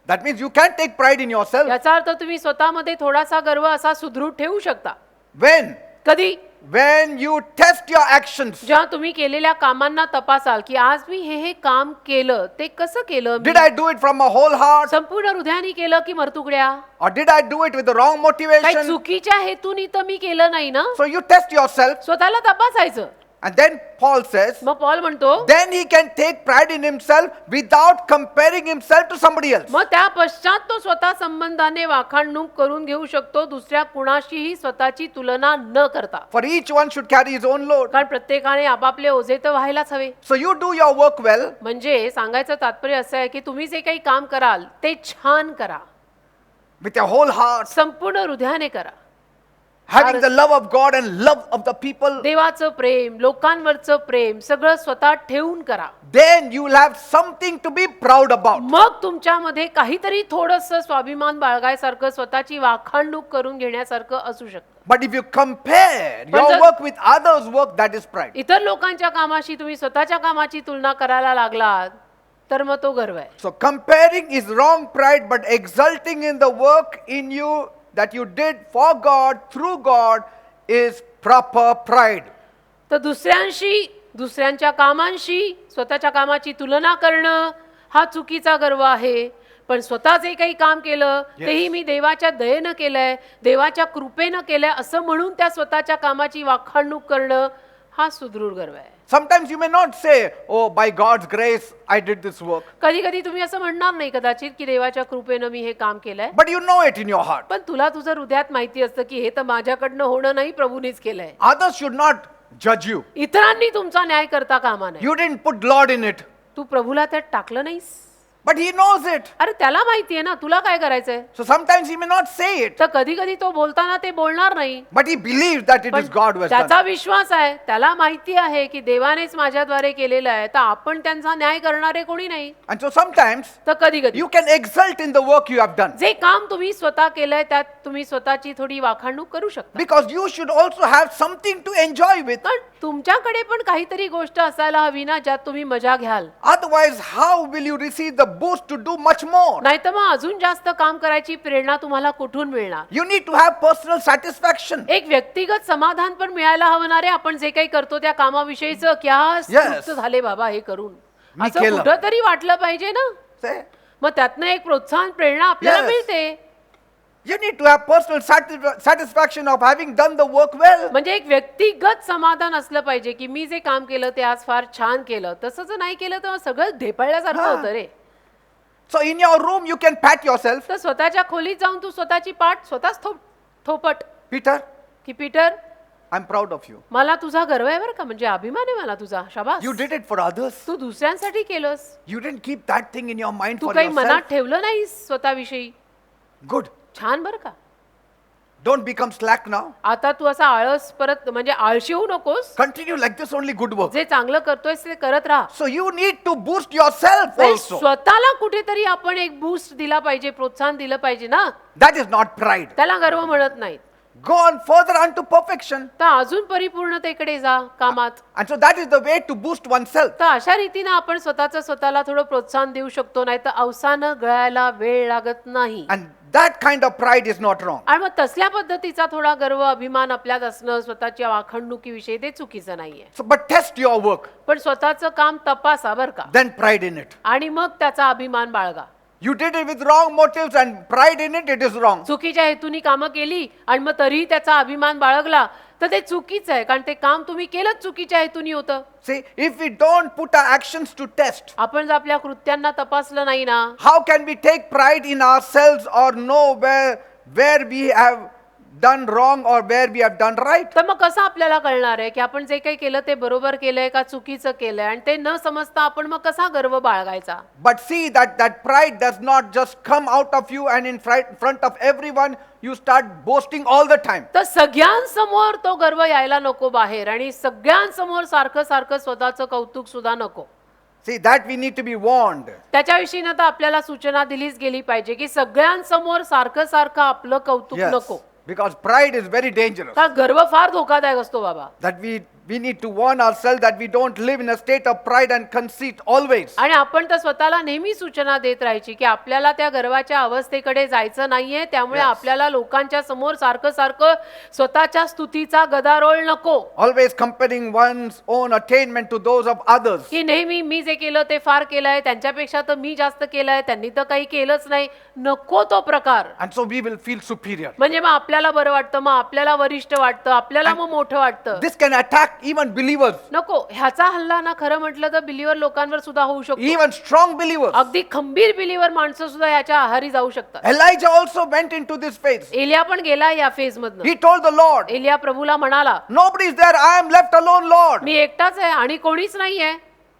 that means you can take pride in yourself. याचा अर्थ तुम्ही स्वतःमध्ये थोडासा गर्व असा सुदृढ ठेवू शकता. When? कधी? When you test your actions. जेव्हा तुम्ही केलेल्या कामांना तपासाल की आज मी हे काम केलं ते कसं केलं, मी Did I do it from a whole heart? संपूर्ण हृदयाने केलं की मरतुकड्या, Or did I do it with the wrong काही motivation? चुकीच्या हेतूनी तर मी केलं नाही ना. So you test yourself. स्वतःला तपासायचं. And then Paul says, मग पॉल म्हणतो then he can take pride in himself without comparing himself to somebody else. मग त्या पश्चात तो स्वतः संबंधाने वाखाणणूक करून घेऊ शकतो दुसऱ्या कुणाशीही स्वतःची तुलना न करता. For each one should carry his own load. कारण प्रत्येकाने आपापले ओझे तर व्हायलाच हवे. So you do your work well. म्हणजे सांगायचं तात्पर्य असं आहे की तुम्ही जे काही काम कराल ते छान करा. with your whole heart, संपूर्ण हृदयाने करा. having the love of God and love of the people, देवाचं प्रेम, लोकांवरचं प्रेम सगळं स्वतः ठेवून करा. then you will have something to be proud about. मग तुमच्यामध्ये काहीतरी थोडंसं स्वाभिमान बाळगायसारखं, स्वतःची वाखाणणूक करून घेण्यासारखं असू शकतं. But if you compare पण your जर- work with others' work, that is pride. इतर लोकांच्या कामाशी तुम्ही स्वतःच्या कामाची तुलना करायला लागलात तर मग तो गर्व आहे. So comparing is wrong pride, but exulting in the work in you that you did for God, through God, is proper pride. तर दुसऱ्यांच्या कामांशी स्वतःच्या कामाची तुलना करणं हा चुकीचा गर्व आहे. पण स्वतः जे काही काम केलं तेही मी देवाच्या दयेनं केलंय, देवाच्या कृपेनं केलंय असं म्हणून त्या स्वतःच्या कामाची वाखाणणूक करणं हा सुदृढ गर्व आहे. Sometimes you may not say, oh, by God's grace, I did this work. कधी कधी तुम्ही असं म्हणणार नाही कदाचित की देवाच्या कृपेनं मी हे काम केलंय, But you know it in your heart. पण तुला तुझं हृदयात माहिती असतं की हे तर माझ्याकडनं होणं नाही, प्रभूनीच केलंय. Others should not judge you. इतरांनी तुमचा न्याय करता कामा नये. You didn't put Lord in it. तू प्रभूला त्यात टाकलं नाहीस. But He knows it. अरे त्याला माहितीये ना तुला काय करायचंय. So sometimes He may not say it. तर कधी कधी तो बोलताना ते बोलणार नाही, But He believes that it पण is God who has त्याचा done it. विश्वास आहे, त्याला माहिती आहे की देवानेच माझ्याद्वारे केलेलं आहे, तर आपण त्यांचा न्याय करणारे कोणी नाही. And so sometimes तर कधी कधी you can exult in the work you have done. जे काम तुम्ही स्वतः केलंय त्यात तुम्ही स्वतःची थोडी वाखाणणूक करू शकता. Because you should also have something to enjoy with. पण तुमच्याकडे पण काहीतरी गोष्ट असायला हवी ना ज्यात तुम्ही मजा घ्याल. Otherwise, how will you receive the boost to do much more? नाही तर मग अजून जास्त काम करायची प्रेरणा तुम्हाला कुठून मिळणार. You need to have personal satisfaction. एक व्यक्तिगत समाधान पण मिळायला हवं ना रे, आपण जे काही करतो त्या कामाविषयीचं क्या तृप्त झाले बाबा हे करून, मी असं केलं. कुठं तरी वाटलं पाहिजे ना. Say, मग त्यातनं एक प्रोत्साहन प्रेरणा आपल्याला Yes. मिळते. you need to have personal satisfaction of having done the work well. म्हणजे एक व्यक्तिगत समाधान असलं पाहिजे की मी जे काम केलं ते आज फार छान केलं. तसं जर नाही केलं तर सगळं ढेपाळल्यासारखं हा. होतं रे. So in your room, you can pat yourself. तर स्वतःच्या खोलीत जाऊन तू स्वतःची पाठ स्वतःच थोपट Peter, की Peter I'm proud of you. मला तुझा गर्व आहे बरं का, म्हणजे अभिमान आहे मला तुझा. शाबास, You did it for others. तू दुसऱ्यांसाठी केलंस. You didn't keep that thing in your mind Tu for काही yourself. मनात ठेवलं नाहीस स्वतःविषयी. Good. छान बरं का. Don't become slack now. आता तू असा आळस परत म्हणजे आळशी होऊ नकोस. Continue like this, only good work. जे चांगलं करतोयस ते करत राहा. So you need to boost yourself म्हणजे also. स्वतःला कुठेतरी आपण एक बूस्ट दिला पाहिजे, प्रोत्साहन दिलं पाहिजे ना. That is not pride. त्याला गर्व म्हणत नाहीत. Go on further unto perfection. तर अजून परिपूर्णतेकडे जा कामात. And so that is the way to boost oneself. तर अशा रीतीनं आपण स्वतःला थोडं प्रोत्साहन देऊ शकतो, नाही तर अवसानं गळायला वेळ लागत नाही. And that kind of pride is not wrong. आणि मग तसल्या पद्धतीचा थोडा गर्व अभिमान आपल्यात असणं स्वतःच्या वाखाणणुकीविषयी ते चुकीचं नाहीये. So, but test your work. पण स्वतःचं काम तपासा बर का, Then pride in it. आणि मग त्याचा अभिमान बाळगा. You did it with wrong motives and pride in it, it is wrong. चुकीच्या हेतूनी कामं केली आणि मग तरीही त्याचा अभिमान बाळगला तर ते चुकीचं आहे, कारण ते काम तुम्ही केलं चुकीच्या हेतूनी होतं. See, if we don't put our actions to test, आपण जर आपल्या कृत्यांना तपासलं नाही ना, how can we take pride in ourselves or know where we have done wrong or where we have done right? तर मग कसं आपल्याला कळणार आहे की आपण जे काही केलं ते बरोबर केलंय का चुकीचं केलंय, आणि ते न समजता आपण मग कसा गर्व बाळगायचा. But see that pride does not just come out of you and in front of everyone you start boasting all the time. तर सगळ्यांसमोर तो गर्व यायला नको बाहेर, आणि सगळ्यांसमोर सारखं सारखं स्वतःचं कौतुक सुद्धा नको. See, that we need to be warned. त्याच्याविषयी ना तर आपल्याला सूचना दिलीच गेली पाहिजे की सगळ्यांसमोर सारखं सारखं आपलं कौतुक Yes, नको. because pride is very dangerous. का गर्व फार धोकादायक असतो बाबा. That we need to warn ourselves that we don't live in a state of pride and conceit always. आणि आपण तर स्वतःला नेहमी सूचना देत राहायची की आपल्याला त्या गर्वाच्या अवस्थेकडे जायचं नाहीये. त्यामुळे Yes. आपल्याला लोकांच्या समोर सारखं सारखं स्वतःच्या स्तुतीचा गदारोळ नको, Always comparing one's own attainment to those of others. की नेहमी मी जे केलं ते फार केलंय, त्यांच्यापेक्षा तर मी जास्त केलंय, त्यांनी तर काही केलंच नाही. नको तो प्रकार. And so we will feel superior. म्हणजे मग आपल्याला बरं वाटतं, मग आपल्याला वरिष्ठ वाटतं, आपल्याला मग मोठं वाटतं. This can attack even believers, नको. ह्याचा हल्ला ना खरं म्हटलं तर बिलीवर लोकांवर सुद्धा होऊ शकतो. even strong believers. अगदी खंबीर बिलीवर माणसं सुद्धा ह्याच्या आहारी जाऊ शकतात. Elijah also went into this phase. Elia पण गेला या फेज मधनं. He told the Lord, Elia प्रभूला म्हणाला, nobody is there, I am left alone, Lord. मी एकटाच आहे आणि कोणीच नाहीये.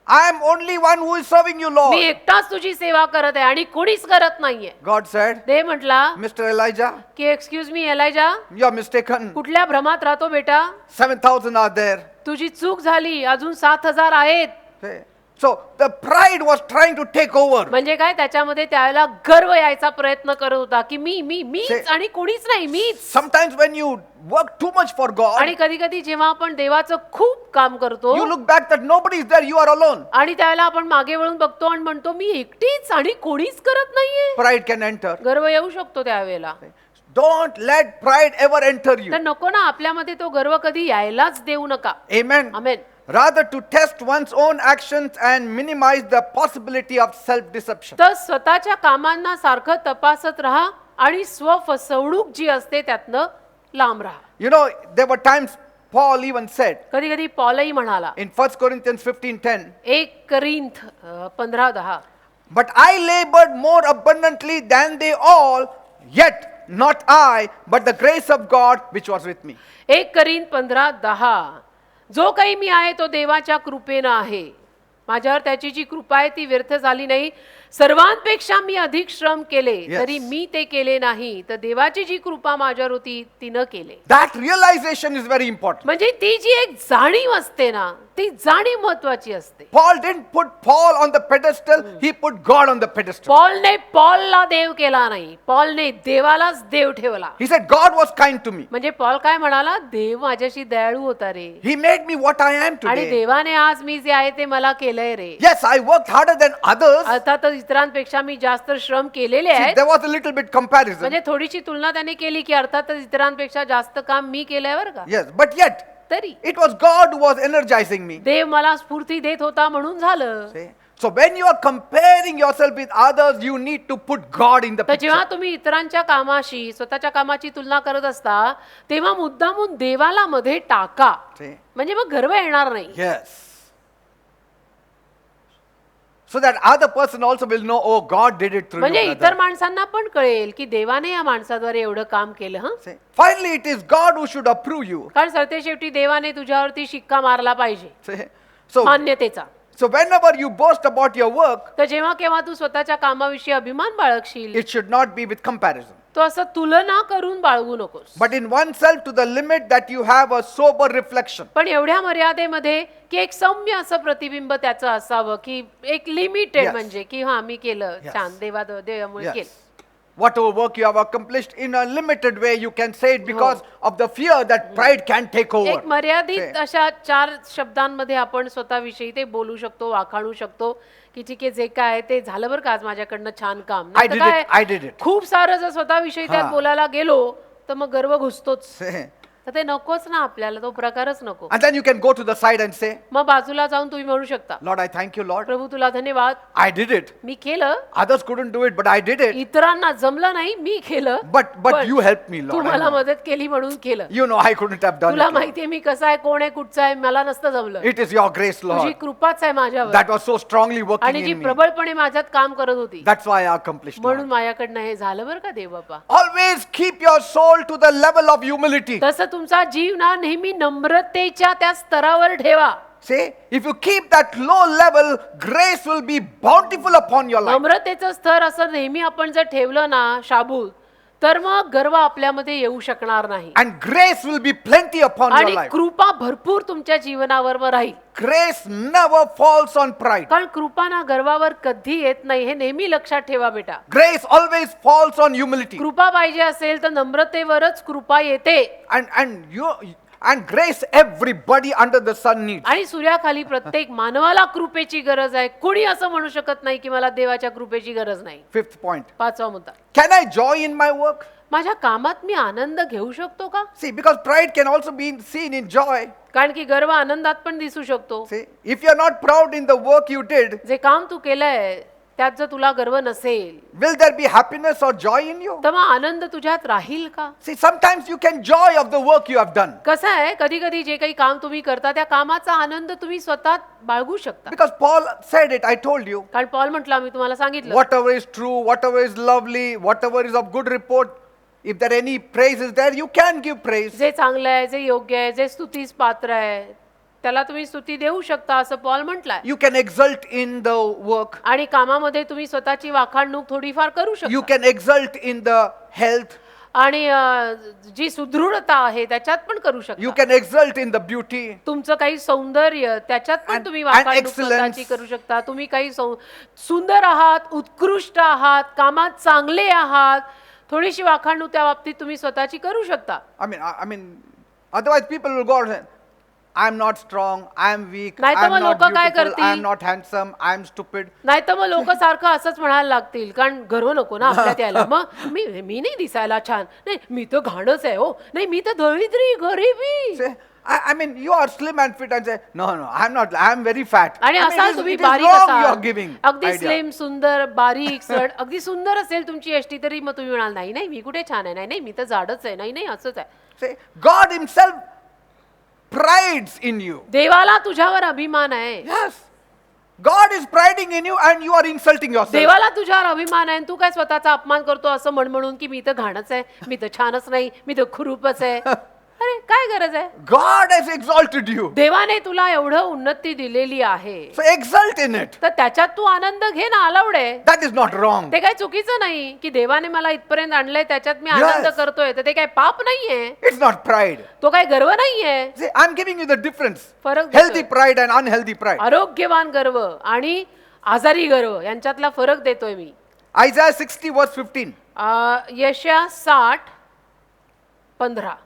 I am only one who is serving you, me Lord. एकटाच तुझी सेवा करत आहे आणि कोणीच करत नाहीये. God said, देव म्हटला Mr. Elijah, की एक्सक्यूज मी एलायजा, you're mistaken. कुठल्या भ्रमात राहतो बेटा? 7,000 are there. तुझी चूक झाली, अजून 7,000 आहेत. See? So the pride was trying to take over. म्हणजे काय, त्याच्यामध्ये त्याला गर्व यायचा प्रयत्न करत होता की मीच से- आणि कोणीच नाही, मीच. Sometimes when you work too much for आणि God, कधी कधी जेव्हा आपण देवाचं खूप काम करतो you look back that nobody is there, you are alone. आणि त्यावेळेला आपण मागे वळून बघतो आणि म्हणतो मी एकटीच आणि कोणीच करत नाहीये. Pride can enter. गर्व येऊ शकतो त्यावेळेला. Don't let pride ever enter you. तर नको ना, आपल्यामध्ये तो गर्व कधी यायलाच देऊ नका. Amen. Amen. Rather to test one's own actions and minimize the possibility of self-deception. तर स्वतःच्या कामांना सारखं तपासत राहा आणि स्वफसवणूक जी असते त्यातनं लांब राहा. You know, there were times Paul even said कधी कधी पॉलही म्हणाला in 1 Corinthians 15:10, 1 Corinth 15:10, but I labored more abundantly than they all, yet not I, but the grace of God which was with me. 1 Corinth 15:10, जो काही मी आहे तो देवाच्या कृपेनं आहे, माझ्यावर त्याची जी कृपा आहे ती व्यर्थ झाली नाही. सर्वांपेक्षा मी अधिक श्रम केले Yes. तरी मी ते केले नाही, तर देवाची जी कृपा माझ्यावर होती ती न केले. That realization is very important. म्हणजे ती जी एक जाणीव असते ना, ती जाणीव महत्वाची असते. Paul didn't put Paul on the pedestal, he put God on the pedestal. पॉलने पॉलला देव केला नाही, पॉलने देवालाच देव ठेवला. He said, God was kind to me. म्हणजे पॉल काय म्हणाला, देव माझ्याशी दयाळू होता रे, He made me what I am आणि today. देवाने आज मी जे आहे ते मला केलंय रे. Yes, I worked harder than others. अर्थातच इतरांपेक्षा मी जास्त श्रम केलेले See, आहेत. there was a little bit comparison. म्हणजे थोडीशी तुलना त्याने केली की अर्थातच इतरांपेक्षा जास्त काम मी केलंय बरं का. Yes, but yet, तरी it was God who was energizing me. देव मला स्फूर्ती देत होता म्हणून झालं. See? So when you are comparing yourself with others, you need to put God in the तर picture. जेव्हा तुम्ही इतरांच्या कामाशी स्वतःच्या कामाची तुलना करत असता तेव्हा मुद्दामून देवाला मध्ये टाका, See? म्हणजे मग गर्व येणार नाही. Yes. So that other person also will know, oh, God did it through म्हणजे you, इतर brother. माणसांना पण कळेल की देवाने या माणसाद्वारे एवढं काम केलं. हं, See? Finally, it is God who should approve you. कारण सरतेशेवटी देवाने तुझ्यावरती शिक्का मारला पाहिजे, See? So, मान्यतेचा. so whenever you boast about your work, तर जेव्हा केव्हा तू स्वतःच्या कामाविषयी अभिमान बाळगशील, it should not be with comparison, तो असं तुलना करून बाळगू नकोस, but in oneself to the limit that you have a sober reflection. पण एवढ्या मर्यादेमध्ये की एक सौम्य असं प्रतिबिंब त्याचं असावं, की एक लिमिटेड, Yes. म्हणजे की हा मी केलं, Yes. छान, देवामुळे Yes. केलं. Whatever work you have accomplished in a limited way, you can say it because of the fear that pride can take over. एक मर्यादित See? अशा 4 शब्दांमध्ये आपण स्वतःविषयी ते बोलू शकतो, वाखाणू शकतो की ठीक आहे, जे काय आहे ते झालं बरं का आज माझ्याकडनं छान काम. I नाहीतर did it, काय, I did it. खूप सारं जर स्वतःविषयी त्यात हा. बोलायला गेलो तर मग गर्व घुसतोच. See? तर ते नकोच ना, आपल्याला तो प्रकारच नको. And then you can go to the side and say, मग बाजूला जाऊन तुम्ही म्हणू शकता, Lord, I thank you, Lord. प्रभू तुला धन्यवाद, I did it. मी केलं, Others couldn't do it, but I did it. इतरांना जमलं नाही, मी केलं, But पण you helped me, Tu Lord. I मला know. मदत केली म्हणून केलं. You know I couldn't have done तुला it, Lord. माहितीये मी कसा आहे, कोण आहे, कुठचा आहे, मला नसतं जमलं. It is your grace, तुझी Lord, कृपाच आहे माझ्यावर, that was so strongly working आणि जी in me. प्रबळपणे माझ्यात काम करत होती, That's why I accomplished, म्हणून Lord. माझ्याकडनं हे झालं बरं का देव बापा. Always keep your soul to the level of humility. तसं तुमचा जीव ना नेहमी नम्रतेच्या त्या स्तरावर ठेवा. See, if you keep that low level, grace will be bountiful upon your life. नम्रतेचं स्तर असं नेहमी आपण जर ठेवलं ना शाबूत, तर मग गर्व आपल्यामध्ये येऊ शकणार नाही, And grace will be plenty upon your आणि life. कृपा भरपूर तुमच्या जीवनावर मग राहील. Grace never falls on pride. कारण कृपा ना गर्वावर कधी येत नाही, हे नेहमी लक्षात ठेवा बेटा. Grace always falls on humility. कृपा पाहिजे असेल तर नम्रतेवरच कृपा येते. And grace everybody under the sun needs. आणि सूर्याखाली प्रत्येक मानवाला कृपेची गरज आहे. कुणी असं म्हणू शकत नाही की मला देवाच्या कृपेची गरज नाही. Fifth point. 5वा मुद्दा, Can I joy in my work? माझ्या कामात मी आनंद घेऊ शकतो का? See, because pride can also be seen in joy. कारण की गर्व आनंदात पण दिसू शकतो. See, if you're not proud in the work you did, जे काम तू केलंय त्यात जर तुला गर्व नसेल will there be happiness or joy in you? तर मग आनंद तुझ्यात राहील का? See, sometimes you can joy of the work you have done. कसं आहे, कधी कधी जे काही काम तुम्ही करता त्या कामाचा आनंद तुम्ही स्वतः बाळगू शकता. Because Paul said it, I told you. कारण पॉल म्हटला, मी तुम्हाला सांगितलं, Whatever is true, whatever is lovely, whatever is of good report, if there any praise is there, you can give praise. जे चांगलं आहे, जे योग्य आहे, जे स्तुतीस पात्र आहे, त्याला तुम्ही स्तुती देऊ शकता असं Paul म्हटलाय. You can exult in the work. आणि कामामध्ये तुम्ही स्वतःची वाखाणणूक थोडीफार करू You शकता. can exult in the health. आणि जी सुदृढता आहे त्याच्यात पण करू You शकता. can exult in the beauty. तुमचं काही सौंदर्य त्याच्यात पण And- तुम्ही and वाखाणणूक excellence. स्वतःची करू शकता. तुम्ही काही सुंदर आहात, उत्कृष्ट आहात, कामात चांगले आहात, थोडीशी वाखाणणूक त्या बाबतीत तुम्ही स्वतःची करू शकता. I mean, otherwise people will go out and say, I'm not strong, I'm weak, नाहीतर I'm मग not लोकं काय beautiful, करतील? I'm not handsome, I'm stupid. नाही तर मग लोक सारखं असंच म्हणायला लागतील, कारण गर्व नको ना आपल्यात यायला. मग मी नाही दिसायला छान, नाही मी तर घाणच आहे हो, नाही मी तर दरिद्री गरिबी. Say, I mean, you are slim and fit and say, no, I'm not, I'm very fat. आणि I mean, असा it is- तुम्ही it is बारीक wrong you are असाल, giving अगदी idea. स्लिम सुंदर बारीक सड अगदी सुंदर असेल तुमची यष्टी, तरी मग तुम्ही म्हणाल नाही नाही मी कुठे छान आहे, नाही नाही मी तर जाडच आहे, नाही नाही असंच आहे. Say, God himself prides in you. देवाला तुझ्यावर अभिमान आहे. Yes. God is priding in you and you are insulting yourself. देवाला तुझ्यावर अभिमान आहे आणि तू काय स्वतःचा अपमान करतो असं म्हणून की मी तर घाणच आहे, मी तर छानच नाही, मी तर खुरूपच आहे. अरे काय गरज आहे? God has exalted you. देवाने तुला एवढं उन्नती दिलेली आहे, So exult in it. तर त्याच्यात तू आनंद घे ना, अलाउड आहे. That is not wrong. ते काही चुकीचं नाही की देवाने मला इथपर्यंत आणलंय त्याच्यात मी Yes. आनंद करतोय, तर ते काही पाप नाहीये, It's not pride. तो काही गर्व नाहीये. See, I'm giving you the difference. फरक Healthy देतोय. pride and unhealthy pride. आरोग्यवान गर्व आणि आजारी गर्व यांच्यातला फरक देतोय मी. Isaiah 60 verse 15. यशया 60:15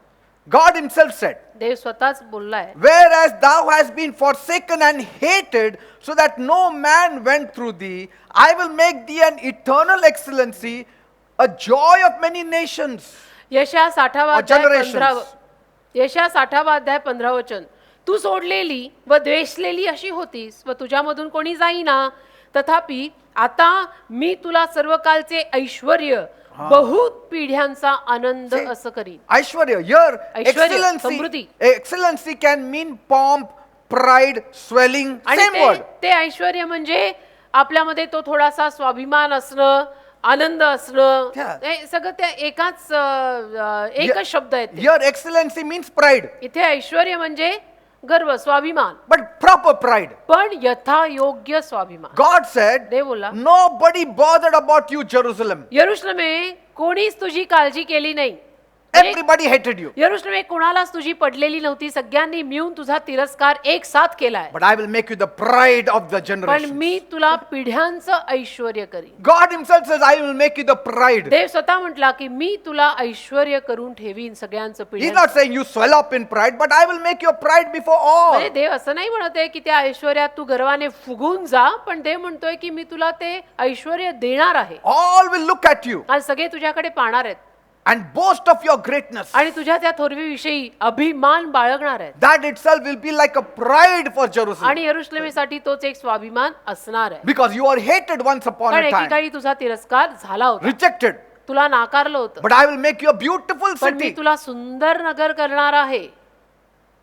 God himself said, देव स्वतःच बोललाय, whereas thou hast been forsaken and hated, so that no man went through thee, I will make thee an eternal excellency, a joy of many nations. यशया 60 Or generations. यशया 60 15 वचन. तू सोडलेली व द्वेषलेली अशी होतीस व तुझ्यामधून कोणी जाईना, तथापि आता मी तुला सर्वकालचे ऐश्वर्य बहुत पिढ्यांचा आनंद See, असं करीन. Aishwarya, here, Aishwarya, Samruddhi. excellency can mean pomp, pride, swelling, आणि same word. ते ऐश्वर्य म्हणजे आपल्यामध्ये तो थोडासा स्वाभिमान असणं, आनंद असणं, Yeah. हे सगळं त्या एकच शब्द आहेत ते. Here, excellency means pride, इथे ऐश्वर्य म्हणजे गर्व, स्वाभिमान, but proper pride. पण यथायोग्य स्वाभिमान. God said, देव बोला, nobody bothered about you, Jerusalem. यरुशलेमे कोणीच तुझी काळजी केली नाही. Everybody hated you. यरुशलेमे कोणालाच तुझी पडलेली नव्हती, सगळ्यांनी मिळून तुझा तिरस्कार एक साथ केलाय. But I will make you the pride of the पण generation. मी तुला पिढ्यांचं ऐश्वर्य करीन. God himself says, I will make you the pride. देव स्वतः म्हटला की मी तुला ऐश्वर्य करून ठेवीन सगळ्यांचं He's पिढ्यांचं. not saying you swell up in pride, but I will make your pride before all. म्हणजे देव असं नाही म्हणत आहे की त्या ऐश्वर्यात तू गर्वाने फुगून जा, पण देव म्हणतोय की मी तुला ते ऐश्वर्य देणार आहे All will look at you आणि सगळे तुझ्याकडे पाहणार आहेत and boast of your greatness. आणि तुझ्या त्या थोरवीविषयी अभिमान बाळगणार आहेत. That itself will be like a pride for Jerusalem. आणि यरुशलेमेसाठी तोच एक स्वाभिमान असणार आहे. Because you are hated once upon कारण a time, एकेकाळी तुझा तिरस्कार झाला होता, rejected. तुला नाकारलं होतं, But I will make you a beautiful पण मी city. तुला सुंदर नगर करणार आहे.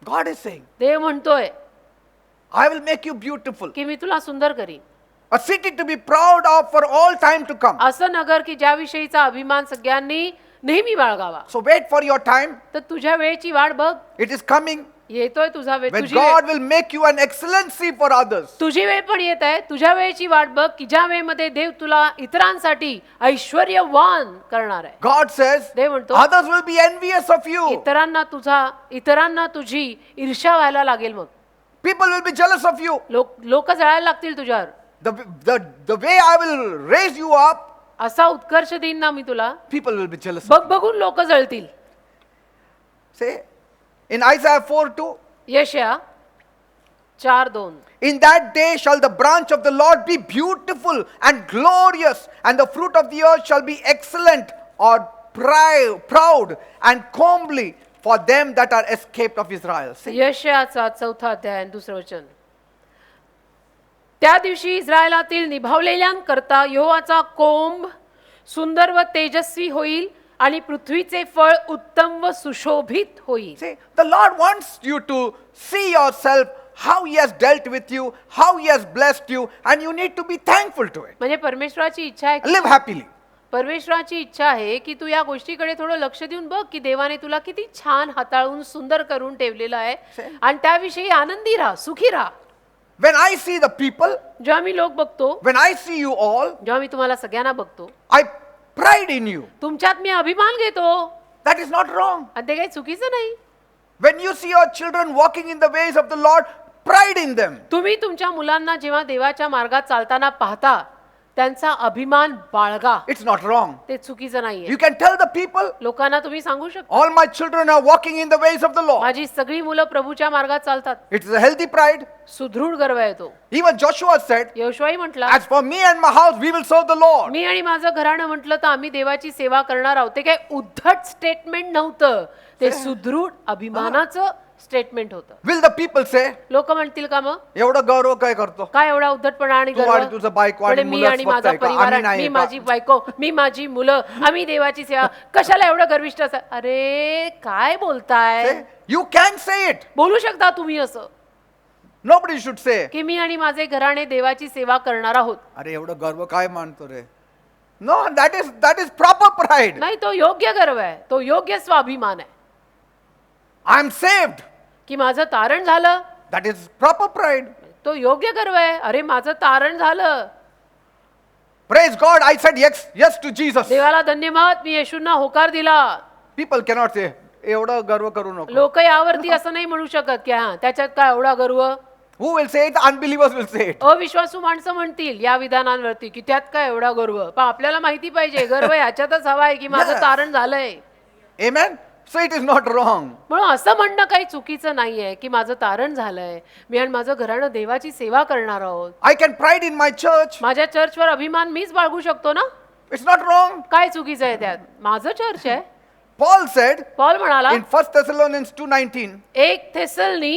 God is saying, देव म्हणतोय I will make you beautiful. की मी तुला सुंदर करीन. A city to be proud of for all time to come. असं नगर की ज्याविषयीचा अभिमान सगळ्यांनी नेहमी बाळगावा. So wait for your time. तर तुझ्या वेळेची वाट बघ, It is coming येतोय तुझा वेळ, when तुझी वेळ, God will make you an excellency for others. तुझी वेळ पण येत आहे. तुझ्या वेळेची वाट बघ की ज्या वेळेमध्ये देव तुला इतरांसाठी ऐश्वर्यवान करणार आहे. God says, देव म्हणतो, others will be envious of you. इतरांना तुझी ईर्ष्या व्हायला लागेल. मग People will be jealous of you. लोक जळायला लागतील तुझ्यावर. The way I will raise you up, असा उत्कर्ष देईन ना मी तुला, people will be jealous. बघ बघून लोक जळतील. Say, in Isaiah 4:2, यशया 4:2 in that day shall the branch of the Lord be beautiful and glorious, and the fruit of the earth shall be excellent or proud and comely for them that are escaped of Israel. See? यशयाचा 4 अध्याय 2 वचन. त्या दिवशी इस्रायलातील निभावलेल्यांकरता यहोवाचा कोंब सुंदर व तेजस्वी होईल आणि पृथ्वीचे फळ उत्तम व सुशोभित होईल. See, the Lord wants you to see yourself, how He has dealt with you, how He has blessed you, and you need to be thankful to it. म्हणजे परमेश्वराची इच्छा आहे की Live happily. परमेश्वराची इच्छा आहे की तू या गोष्टीकडे थोडं लक्ष देऊन बघ की देवाने तुला किती छान हाताळून सुंदर करून ठेवलेलं आहे आणि त्याविषयी आनंदी राहा, सुखी राहा. When I see the people, जेव्हा मी लोक बघतो, when I see you all, जेव्हा मी तुम्हाला सगळ्यांना बघतो, I pride in you. तुमच्यात मी अभिमान घेतो That is not wrong. आणि ते काही चुकीचं नाही. When you see your children walking in the ways of the Lord, pride in them. तुम्ही तुमच्या मुलांना जेव्हा देवाच्या मार्गात चालताना पाहता त्यांचा अभिमान बाळगा. It's not wrong. ते चुकीचं नाहीये. You can tell the people, लोकांना तुम्ही सांगू शकता, all my children are walking in the ways of the Lord. माझी सगळी मुलं प्रभूच्या मार्गात चालतात. It's a healthy pride. सुदृढ गर्व आहे तो. Even Joshua said, यहोशुआही म्हटला, as for me and my house, we will serve the Lord. मी आणि माझं घराणं म्हटलं तर आम्ही देवाची सेवा करणार आहोत. ते काय उद्धट स्टेटमेंट नव्हतं, ते सुदृढ अभिमानाचं स्टेटमेंट होतं. Will the people say, लोक म्हणतील का मग एवढं गौरव काय करतो? काय एवढा उद्धटपणा आणि तू आणि तुझं बायको आणि पण मी मुलंच आणि फक्त माझा आहे का? परिवार, आम्ही नाही मी आहे का? माझी बायको, मी माझी मुलं, आम्ही देवाची सेवा, कशाला एवढं गर्विष्ठ असं? अरे काय बोलताय? Say, you can say it. बोलू शकता तुम्ही असं Nobody should say, की मी आणि माझे घराणे देवाची सेवा करणार आहोत. अरे एवढं गर्व काय मानतो रे? No, that is proper pride. नाही, तो योग्य गर्व आहे, तो योग्य स्वाभिमान आहे I am saved. की माझं तारण झालं. That is proper pride. तो योग्य गर्व आहे. अरे माझं तारण झालं. Praise God, I said yes to Jesus. देवाला धन्यवाद, मी येशूंना होकार दिला. People cannot say, एवढं गर्व करू नको. लोक यावरती असं नाही म्हणू शकत की हा त्याच्यात काय एवढा गर्व. Who will say it? Unbelievers will say it. अविश्वासू माणसं म्हणतील या विधानांवरती की त्यात काय एवढा गर्व. पण आपल्याला माहिती पाहिजे गर्व ह्याच्यातच हवा आहे की माझं Yes. तारण झालंय. Amen? So it is not wrong. म्हणून असं म्हणणं काही चुकीचं नाहीये की माझं तारण झालंय, मी आणि माझं घराणं देवाची सेवा करणार आहोत. I can pride in my church. माझ्या चर्चवर अभिमान मीच बाळगू शकतो ना. It's not wrong. काय चुकीचं आहे त्यात? माझं चर्च आहे. Paul said पॉल म्हणाला in 1 Thessalonians 2:19, 1 थेसलनी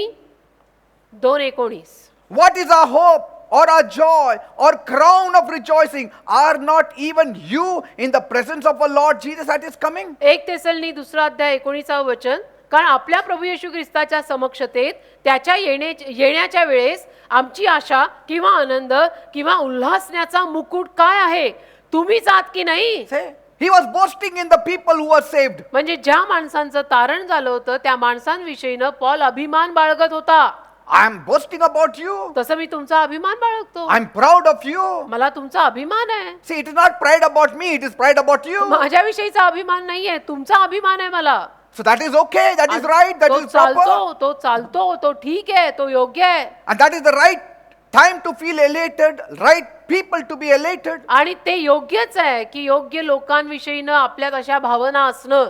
2:19, what is our hope or our joy or crown of rejoicing? Are not even you in the presence of our Lord Jesus at his coming? 1 थेसलनी 2:19 वचन, कारण आपल्या प्रभू येशू ख्रिस्ताच्या समक्षतेत त्याच्या येण्याच्या वेळेस आमची आशा किंवा आनंद किंवा उल्हासण्याचा मुकुट काय आहे? तुम्हीच आहात की नाही? Say, he was boasting in the people who were saved. म्हणजे ज्या माणसांचं तारण झालं होतं त्या माणसांविषयीनं पॉल अभिमान बाळगत होता. I am boasting about you. तसं मी तुमचा अभिमान बाळगतो. I'm proud of you. मला तुमचा अभिमान आहे. See, it is not pride about me, it is pride about you. माझ्याविषयीचा अभिमान नाहीये, तुमचा अभिमान आहे मला. So that is okay, that is right, that तो is proper. चालतो, तो ठीक आहे, तो योग्य आहे. And that is the right time to feel elated, right people to be elated. आणि ते योग्यच आहे की योग्य लोकांविषयीनं आपल्यात अशा भावना असणं.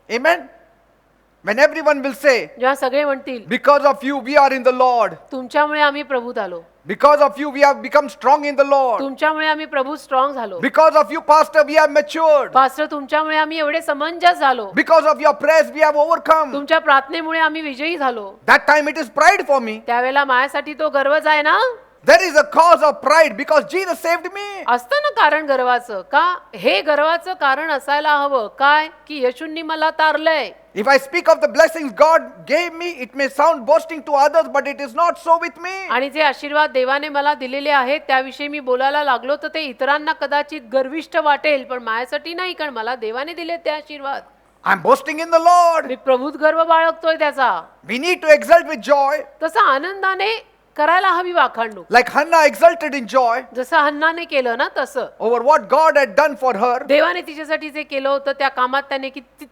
Amen. When everyone will say, जेव्हा सगळे म्हणतील because of you we are in the Lord. तुमच्यामुळे आम्ही प्रभूत आलो, Because of you we have become strong in the Lord. तुमच्यामुळे आम्ही प्रभू स्ट्रॉंग झालो, Because of you, Pastor, we have matured. Pastor तुमच्यामुळे आम्ही एवढे समंजस झालो, Because of your prayers we have overcome. तुमच्या प्रार्थनेमुळे आम्ही विजयी झालो. That time it is pride for me. त्यावेळेला माझ्यासाठी तो गर्वच आहे ना. There is a cause of pride because Jesus saved me. असतं ना कारण गर्वाचं. का हे गर्वाचं कारण असायला हवं काय की येशूंनी मला तारलंय. If I speak of the blessings God gave me, it may sound boasting to others, but it is not so with me. आणि जे आशीर्वाद देवाने मला दिलेले आहेत त्याविषयी मी बोलायला लागलो तर ते इतरांना कदाचित गर्विष्ठ वाटेल, पण माझ्यासाठी नाही, कारण मला देवाने दिले ते आशीर्वाद. I'm boasting in the Lord. मी प्रभूत गर्व बाळगतोय त्याचा. We need to exult with joy, तसं आनंदाने करायला हवी वाखाणणूक. like Hannah exulted in joy जसं हन्नाने केलं ना तसं over what God had done for her, देवाने तिच्यासाठी जे केलं होतं त्या कामात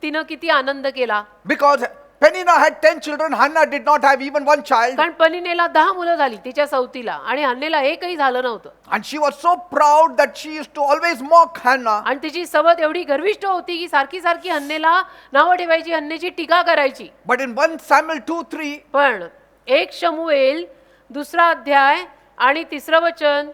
तिनं किती आनंद केला. because Peninnah had 10 children, Hannah did not have even one child, कारण पनिनेला 10 मुलं झाली तिच्या सवतीला आणि हन्नेला एकही झालं नव्हतं. and she was so proud that she used to always mock Hannah. आणि तिची सवत एवढी गर्विष्ठ होती की सारखी सारखी हन्नेला नावं ठेवायची, हन्नेची टीका करायची. But in 1 Samuel 2:3, पण 1 शमूएल 2 अध्याय आणि 3 वचन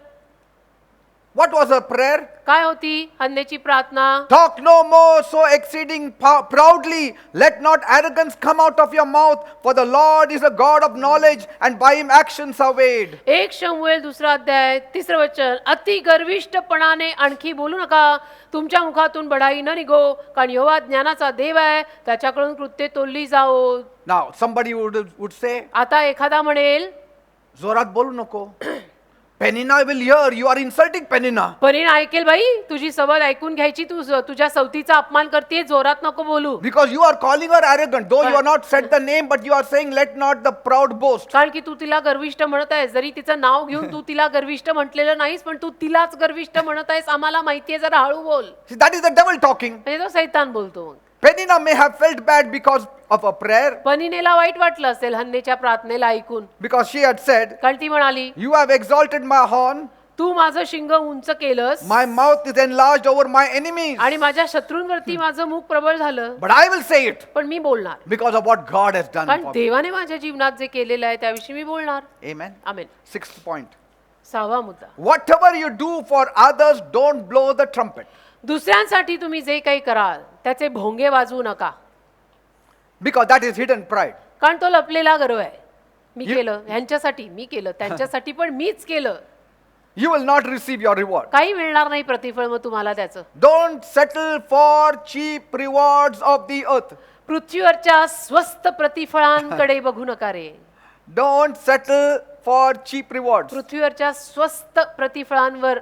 what was her prayer? काय होती हन्नेची प्रार्थना? Talk no more so exceeding proudly, let not arrogance come out of your mouth, for the Lord is a God of knowledge, and by him actions are weighed. 1 शमूएल 2 अध्याय 3 वचन, अति गर्विष्ठपणाने आणखी बोलू नका, तुमच्या मुखातून बढाई न निघो, कारण यहोवा ज्ञानाचा देव आहे, त्याच्याकडून कृत्ये तोलली जाओ. Now somebody would say, आता एखादा म्हणेल जोरात बोलू नको. Penina will hear you are insulting Penina. परीण ऐकेल, बाई तुझी सवय ऐकून घ्यायची, तू तुझ्या सवतीचा अपमान करते, जोरात नको बोलू. Because you are calling her arrogant. Though you are not said the name, but you are saying, let not the proud boast. कारण की तू तिला गर्विष्ठ म्हणत आहेस, जरी तिचं नाव घेऊन तू तिला गर्विष्ठ म्हटलेलं नाहीस, पण तू तिलाच गर्विष्ठ म्हणत आहेस. आम्हाला माहितीये, जरा हळू बोल. See, that is the devil talking. म्हणजे तो सैतान बोलतो. मग Penina may have felt bad because of a prayer, पनिनेला वाईट वाटलं असेल हन्नेच्या प्रार्थनेला ऐकून, because she had said, कारण ती म्हणाली, you have exalted my horn, तू माझं शिंग उंच केलंस my mouth is enlarged over my enemies. आणि माझ्या शत्रूंवरती माझं मुख प्रबळ झालं, But I will say it पण मी बोलणार, because of what God has done कारण for me. देवाने माझ्या जीवनात जे केलेलं आहे त्याविषयी मी बोलणार. Amen. आमेन. Sixth point. 6वा मुद्दा, Whatever you do for others, don't blow the trumpet. दुसऱ्यांसाठी तुम्ही जे काही कराल त्याचे भोंगे वाजवू नका, Because that is hidden pride. कारण तो लपलेला गर्व आहे. मी केलं ह्यांच्यासाठी, मी केलं त्यांच्यासाठी, पण मीच केलं. You will not receive your reward. काही मिळणार नाही प्रतिफळ मग तुम्हाला त्याचं. Don't settle for cheap rewards of the earth. पृथ्वीवरच्या स्वस्त प्रतिफळांकडे बघू नका रे. Don't settle for cheap rewards. पृथ्वीवरच्या स्वस्त प्रतिफळांवर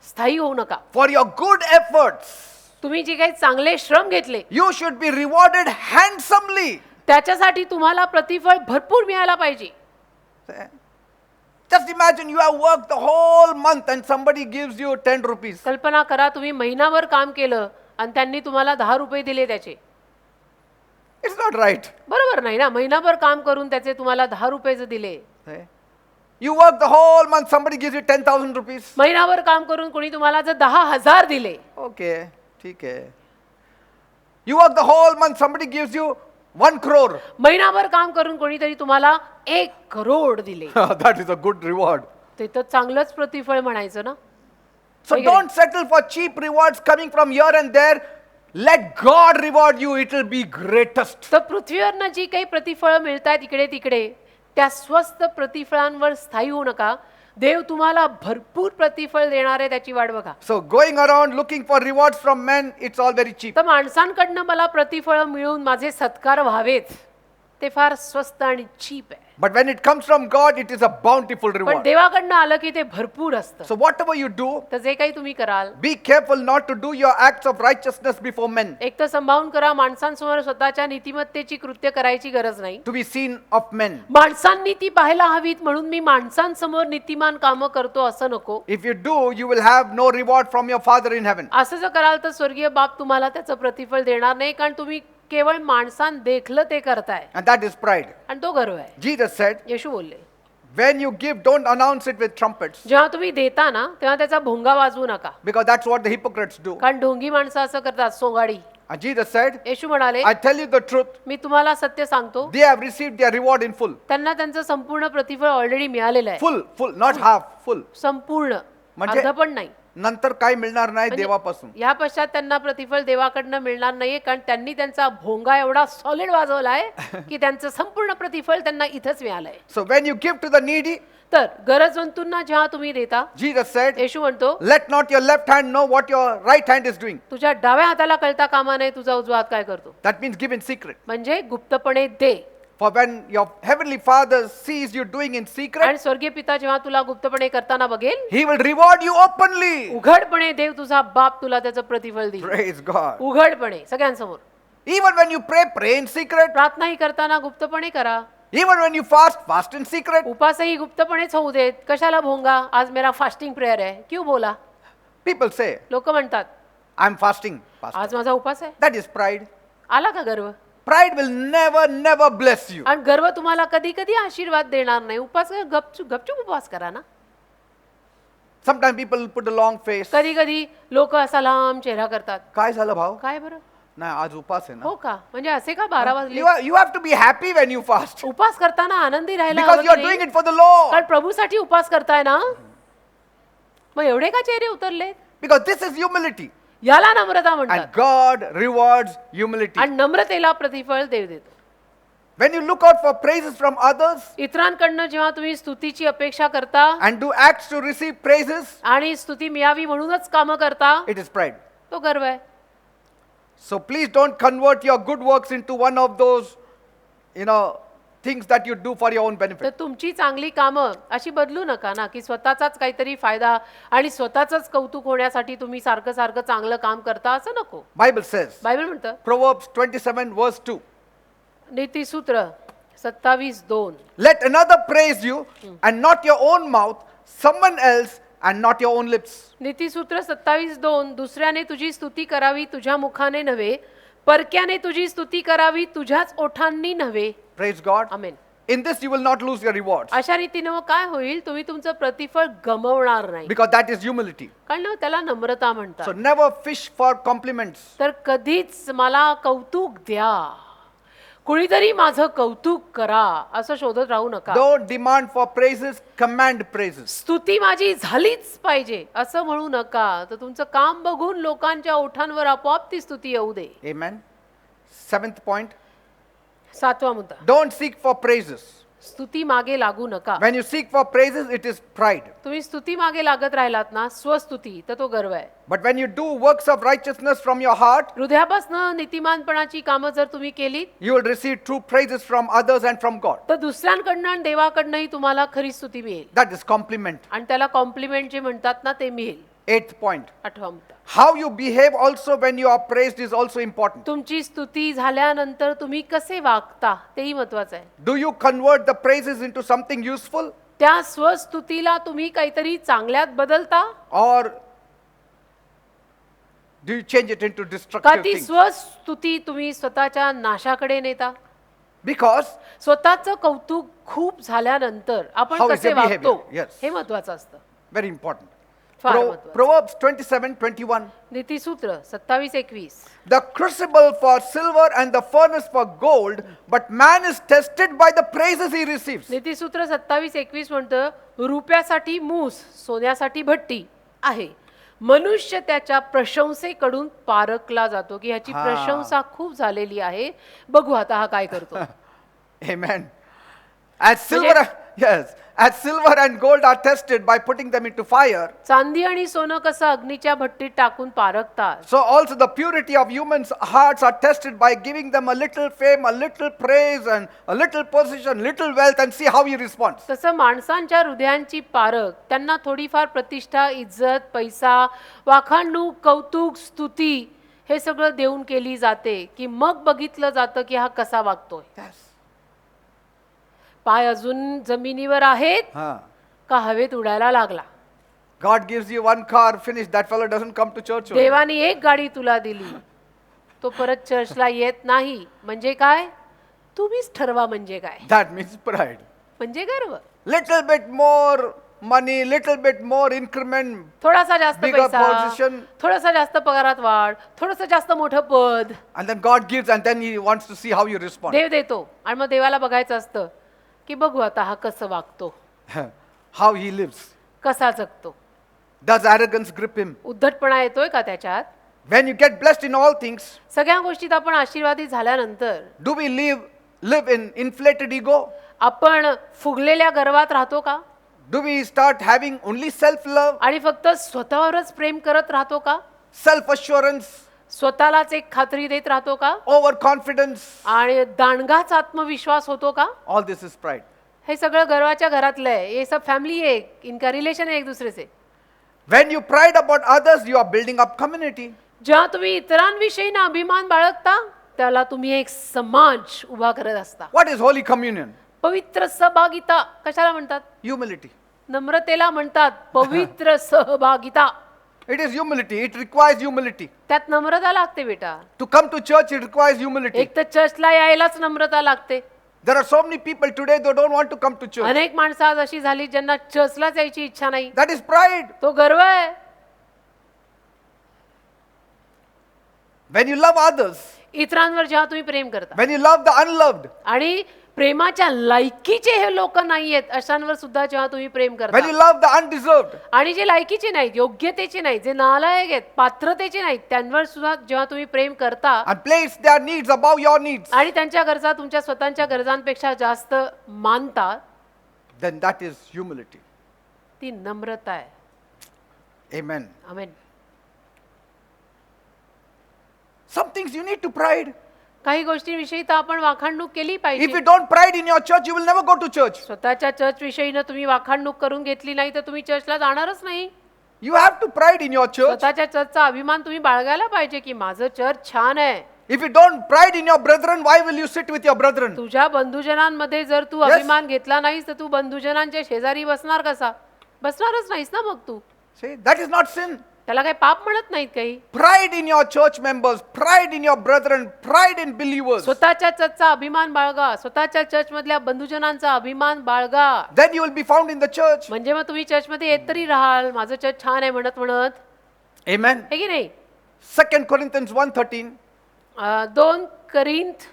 स्थायी होऊ नका. For your good efforts, तुम्ही जे काही चांगले श्रम घेतले you should be rewarded handsomely. त्याच्यासाठी तुम्हाला प्रतिफळ भरपूर मिळायला पाहिजे. Just imagine you have worked the whole month and somebody gives you 10 rupees. कल्पना करा, तुम्ही महिनाभर काम केलं आणि त्यांनी तुम्हाला 10 रुपये दिले त्याचे. It's not right. बरोबर नाही ना. महिनाभर काम करून त्याचे तुम्हाला 10 रुपये जर दिले, You work the whole month, somebody gives you 10,000 rupees. महिनाभर काम करून कोणी तुम्हाला जर 10,000 दिले, Okay, ठीक है. You work the whole month, somebody gives you 1 crore. महिनाभर काम करून कोणीतरी तुम्हाला 1 करोड दिले, That is a good reward. ते तर चांगलंच प्रतिफळ म्हणायचं ना. So Okay. don't settle for cheap rewards coming from here and there. Let God reward you, it will be greatest. तर पृथ्वीवरनं जी काही प्रतिफळ मिळतात इकडे तिकडे, त्या स्वस्त प्रतिफळांवर स्थायी होऊ नका. देव तुम्हाला भरपूर प्रतिफळ देणार आहे, त्याची वाट बघा. So going around looking for rewards from men, it's all very cheap. तर माणसांकडनं मला प्रतिफळ मिळून माझे सत्कार व्हावेत, ते फार स्वस्त आणि चीप आहे. But when it comes from God, it is a bountiful पण reward. देवाकडनं आलं की ते भरपूर असतं. So whatever you do, तर जे काही तुम्ही कराल, be careful not to do your acts of righteousness before men, एक तर सांभाळून करा, माणसांसमोर स्वतःच्या नीतिमत्तेची कृत्य करायची गरज नाही. to be seen of men. माणसांनी ती पाहायला हवीत म्हणून मी माणसांसमोर नीतिमान कामं करतो असं नको. If you do, you will have no reward from your Father in heaven. असं जर कराल तर स्वर्गीय बाप तुम्हाला त्याचं प्रतिफळ देणार नाही, कारण तुम्ही केवळ माणसां देखलं ते करताय, And that is pride. आणि तो गर्व आहे. Jesus said, येशू बोलले, when you give, don't announce it with trumpets, जेव्हा तुम्ही देता ना तेव्हा त्याचा भोंगा वाजवू नका, because that's what the hypocrites do. कारण ढोंगी माणसं असं करतात, सोंगाडी. And Jesus said, येशू म्हणाले, I tell you the truth, मी तुम्हाला सत्य सांगतो, they have received their reward in full. त्यांना त्यांचं संपूर्ण प्रतिफळ ऑलरेडी मिळालेलं आहे. Full, not half, full. संपूर्ण, म्हणजे- अर्ध पण नाही. नंतर काय मिळणार नाही देवापासून. या पश्चात त्यांना प्रतिफळ देवाकडनं मिळणार नाहीये, कारण त्यांनी त्यांचा भोंगा एवढा सॉलिड वाजवलाय की त्यांचं संपूर्ण प्रतिफळ त्यांना इथंच मिळालंय. So when you give to the needy, तर गरजवंतूंना जेव्हा तुम्ही देता, Jesus said, येशू म्हणतो, let not your left hand know what your right hand is doing. तुझ्या डाव्या हाताला कळता कामा नये तुझा उजवा हात काय करतो. That means give in secret. म्हणजे गुप्तपणे दे. For when your heavenly Father sees you doing in secret, आणि स्वर्गीय पिता जेव्हा तुला गुप्तपणे करताना बघेल, He will reward you openly. उघडपणे देव तुझा बाप तुला त्याचं प्रतिफळ देईल. Praise God. उघडपणे सगळ्यांसमोर. Even when you pray in secret. प्रार्थनाही करताना गुप्तपणे करा. Even when you fast in secret. उपासही गुप्तपणेच होऊ देत. कशाला भोंगा, आज मेरा फास्टिंग प्रेयर है, क्यों बोला. People say, लोक म्हणतात, I'm fasting. आज माझा उपास आहे. That is pride. आला का गर्व. Pride will never bless you. आणि गर्व तुम्हाला कधी कधी आशीर्वाद देणार नाही. उपास गपचूप उपवास करा ना. Sometimes people put a long face. कधी कधी लोक असा लांब चेहरा करतात. काय झालं भाऊ? काय बरं. नाही आज उपास आहे ना. हो का, म्हणजे असे का 12 वाजले. You have to be happy when you fast. उपास करताना आनंदी राहायला Because हवं you are की doing नाही? it for the Lord. कारण प्रभूसाठी उपास करताय ना. मग एवढे का चेहरे उतरले. Because this is humility. याला नम्रता And म्हणतात. God rewards humility. आणि नम्रतेला प्रतिफळ देव देतो. When you look out for praises from others इतरांकडनं जेव्हा तुम्ही स्तुतीची अपेक्षा करता and do acts to receive praises, आणि स्तुती मिळावी म्हणूनच कामं करता, it is pride. तो गर्व आहे. So please don't convert your good works into one of those, things that you do for your own तर benefit. तुमची चांगली कामं अशी बदलू नका ना की स्वतःचाच काहीतरी फायदा आणि स्वतःच कौतुक होण्यासाठी तुम्ही सारखं सारखं चांगलं काम करता असं नको. Bible says, बायबल म्हणतं Proverbs 27 verse 2, नीतिसूत्र 27:2 let another praise you and not your own mouth, someone else and not your own lips. नीतिसूत्र 27:2 दुसऱ्याने तुझी स्तुती करावी तुझ्या मुखाने नव्हे, परक्याने तुझी स्तुती करावी तुझ्याच ओठांनी नव्हे. Praise God. Amen. In this you will not lose your rewards, अशा रीतीने मग काय होईल, तुम्ही तुमचं प्रतिफळ गमावणार नाही, because that is humility. कारण ना त्याला नम्रता So म्हणतात. never fish for compliments. तर कधीच मला कौतुक द्या, कुणीतरी माझं कौतुक करा असं शोधत राहू नका. Don't demand for praises, command praises. स्तुती माझी झालीच पाहिजे असं म्हणू नका. तर तुमचं काम बघून लोकांच्या ओठांवर आपोआप ती स्तुती येऊ दे. Amen. Seventh point, 7वा मुद्दा, don't seek for praises. स्तुती मागे लागू नका. When you seek for praises, it is pride. तुम्ही स्तुती मागे लागत राहिलात ना, स्वस्तुती, तर तो गर्व आहे. But when you do works of righteousness from your heart, हृदयापासून नीतिमानपणाची कामं जर तुम्ही केली, you will receive true praises from others and from God. तर दुसऱ्यांकडनं आणि देवाकडनंही तुम्हाला खरी स्तुती मिळेल That is compliment. आणि त्याला कॉम्प्लिमेंट जे म्हणतात ना ते मिळेल. Eighth point, 8वा मुद्दा, how you behave also when you are praised is also important. तुमची स्तुती झाल्यानंतर तुम्ही कसे वागता तेही महत्वाचं आहे. Do you convert the praises into something useful, त्या स्वस्तुतीला तुम्ही काहीतरी चांगल्यात बदलता or do you change it into का destructive ती things? स्वस्तुती तुम्ही स्वतःच्या नाशाकडे नेता? Because स्वतःचं कौतुक खूप झाल्यानंतर आपण How is कसे your behavior? वागतो Yes. हे महत्वाचं असतं. very important. फार महत्वाचं. Proverbs 27:21. नीतिसूत्र 27:21 The crucible for silver and the furnace for gold, but man is tested by the praises he receives. नीतिसूत्र 27:21 म्हणतं, रुप्यासाठी मूस सोन्यासाठी भट्टी आहे, मनुष्य त्याच्या प्रशंसेकडून पारखला जातो की ह्याची हा. प्रशंसा खूप झालेली आहे, बघू आता हा काय करतो. Amen. As silver, yes, as silver and gold are tested by putting them into fire, चांदी आणि सोनं कसं अग्नीच्या भट्टीत टाकून पारखतात, so also the purity of humans' hearts are tested by giving them a little fame, a little praise, and a little position, little wealth, and see how he responds. तसं माणसांच्या हृदयांची पारख त्यांना थोडीफार प्रतिष्ठा, इज्जत, पैसा, वाखाणणूक, कौतुक, स्तुती हे सगळं देऊन केली जाते की मग बघितलं जातं की हा कसा वागतोय. Yes. पाय अजून जमिनीवर आहेत Huh. का हवेत उडायला लागला. God gives you one car, finished. That fellow doesn't come to church. only. देवाने एक गाडी तुला दिली, तो परत चर्चला येत नाही. म्हणजे काय? तुम्हीच ठरवा म्हणजे काय. That means pride. म्हणजे गर्व. Little bit more money, little bit more increment, थोडासा जास्त Bigger पैसा, position. थोडासा जास्त पगारात वाढ, थोडंसं जास्त मोठं पद and then God gives, and then He wants to see how you respond. देव देतो आणि मग देवाला बघायचं असतं की बघू आता हा कसं वागतो, How he lives. कसा जगतो. Does arrogance grip him? उद्धटपणा येतोय का त्याच्यात? When you get blessed in all things, सगळ्या गोष्टीत आपण आशीर्वादित झाल्यानंतर do we live in inflated ego? आपण फुगलेल्या गर्वात राहतो का? Do we start having only self-love, आणि फक्त स्वतःवरच प्रेम करत राहतो का? self-assurance, स्वतःलाच एक खात्री देत राहतो का? overconfidence? आणि दांडगाच आत्मविश्वास होतो का? All this is pride. हे सगळं गर्वाच्या घरातलं आहे. हे सब फॅमिली आहे, इनका रिलेशन है एक दूसरे से. When you pride about others, you are building up community. जेव्हा तुम्ही इतरांविषयी ना अभिमान बाळगता त्याला तुम्ही एक समाज उभा करत असता. What is Holy Communion? पवित्र सहभागिता कशाला म्हणतात? Humility. नम्रतेला म्हणतात पवित्र सहभागिता. It is humility. It requires humility. त्यात नम्रता लागते बेटा. To come to church, it requires humility. एक तर चर्चला यायलाच नम्रता लागते. There are so many people today they don't want to come to church. अनेक माणसं आज अशी झाली ज्यांना चर्चलाच यायची इच्छा नाही. That is pride. तो गर्व आहे. When you love others, इतरांवर जेव्हा तुम्ही प्रेम करता when you love the unloved, आणि प्रेमाच्या लायकीचे हे लोक नाहीयेत अशांवर सुद्धा जेव्हा तुम्ही प्रेम when करता you love the undeserved, आणि जे लायकीचे नाहीत, योग्यतेचे नाहीत, जे नालायक आहेत, पात्रतेचे नाहीत, त्यांवर सुद्धा जेव्हा तुम्ही प्रेम करता and place their needs above your needs, आणि त्यांच्या गरजा तुमच्या स्वतःच्या गरजांपेक्षा जास्त मानता, then that is humility. ती नम्रता आहे. Amen. Amen. Some things you need to pride. काही गोष्टींविषयी तर आपण वाखाणणूक केली If you पाहिजे. don't pride in your church, you will never go to church. स्वतःच्या चर्च विषयीनं तुम्ही वाखाणणूक करून घेतली नाही तर तुम्ही चर्चला जाणारच नाही. You have to pride in your church. स्वतःच्या चर्चचा अभिमान तुम्ही बाळगायला पाहिजे की माझं चर्च छान आहे. If you don't pride in your brethren, why will you sit with your brethren? तुझ्या बंधुजनांमध्ये जर तू Yes. अभिमान घेतला नाहीस तर तू बंधुजनांच्या शेजारी बसणार कसा? बसणारच नाहीस ना मग तू. See, that is not sin. त्याला काही पाप म्हणत नाहीत काही. Pride in your church members, pride in your brethren, pride in believers. स्वतःच्या चर्चचा अभिमान बाळगा, स्वतःच्या चर्च मधल्या बंधुजनांचा अभिमान बाळगा. Then you will be found in the church. म्हणजे मग तुम्ही चर्चमध्ये येत तरी राहाल. माझं चर्च छान आहे म्हणत म्हणत, Amen. हे की नाही? 2 Corinthians 1:13. 2 Corinth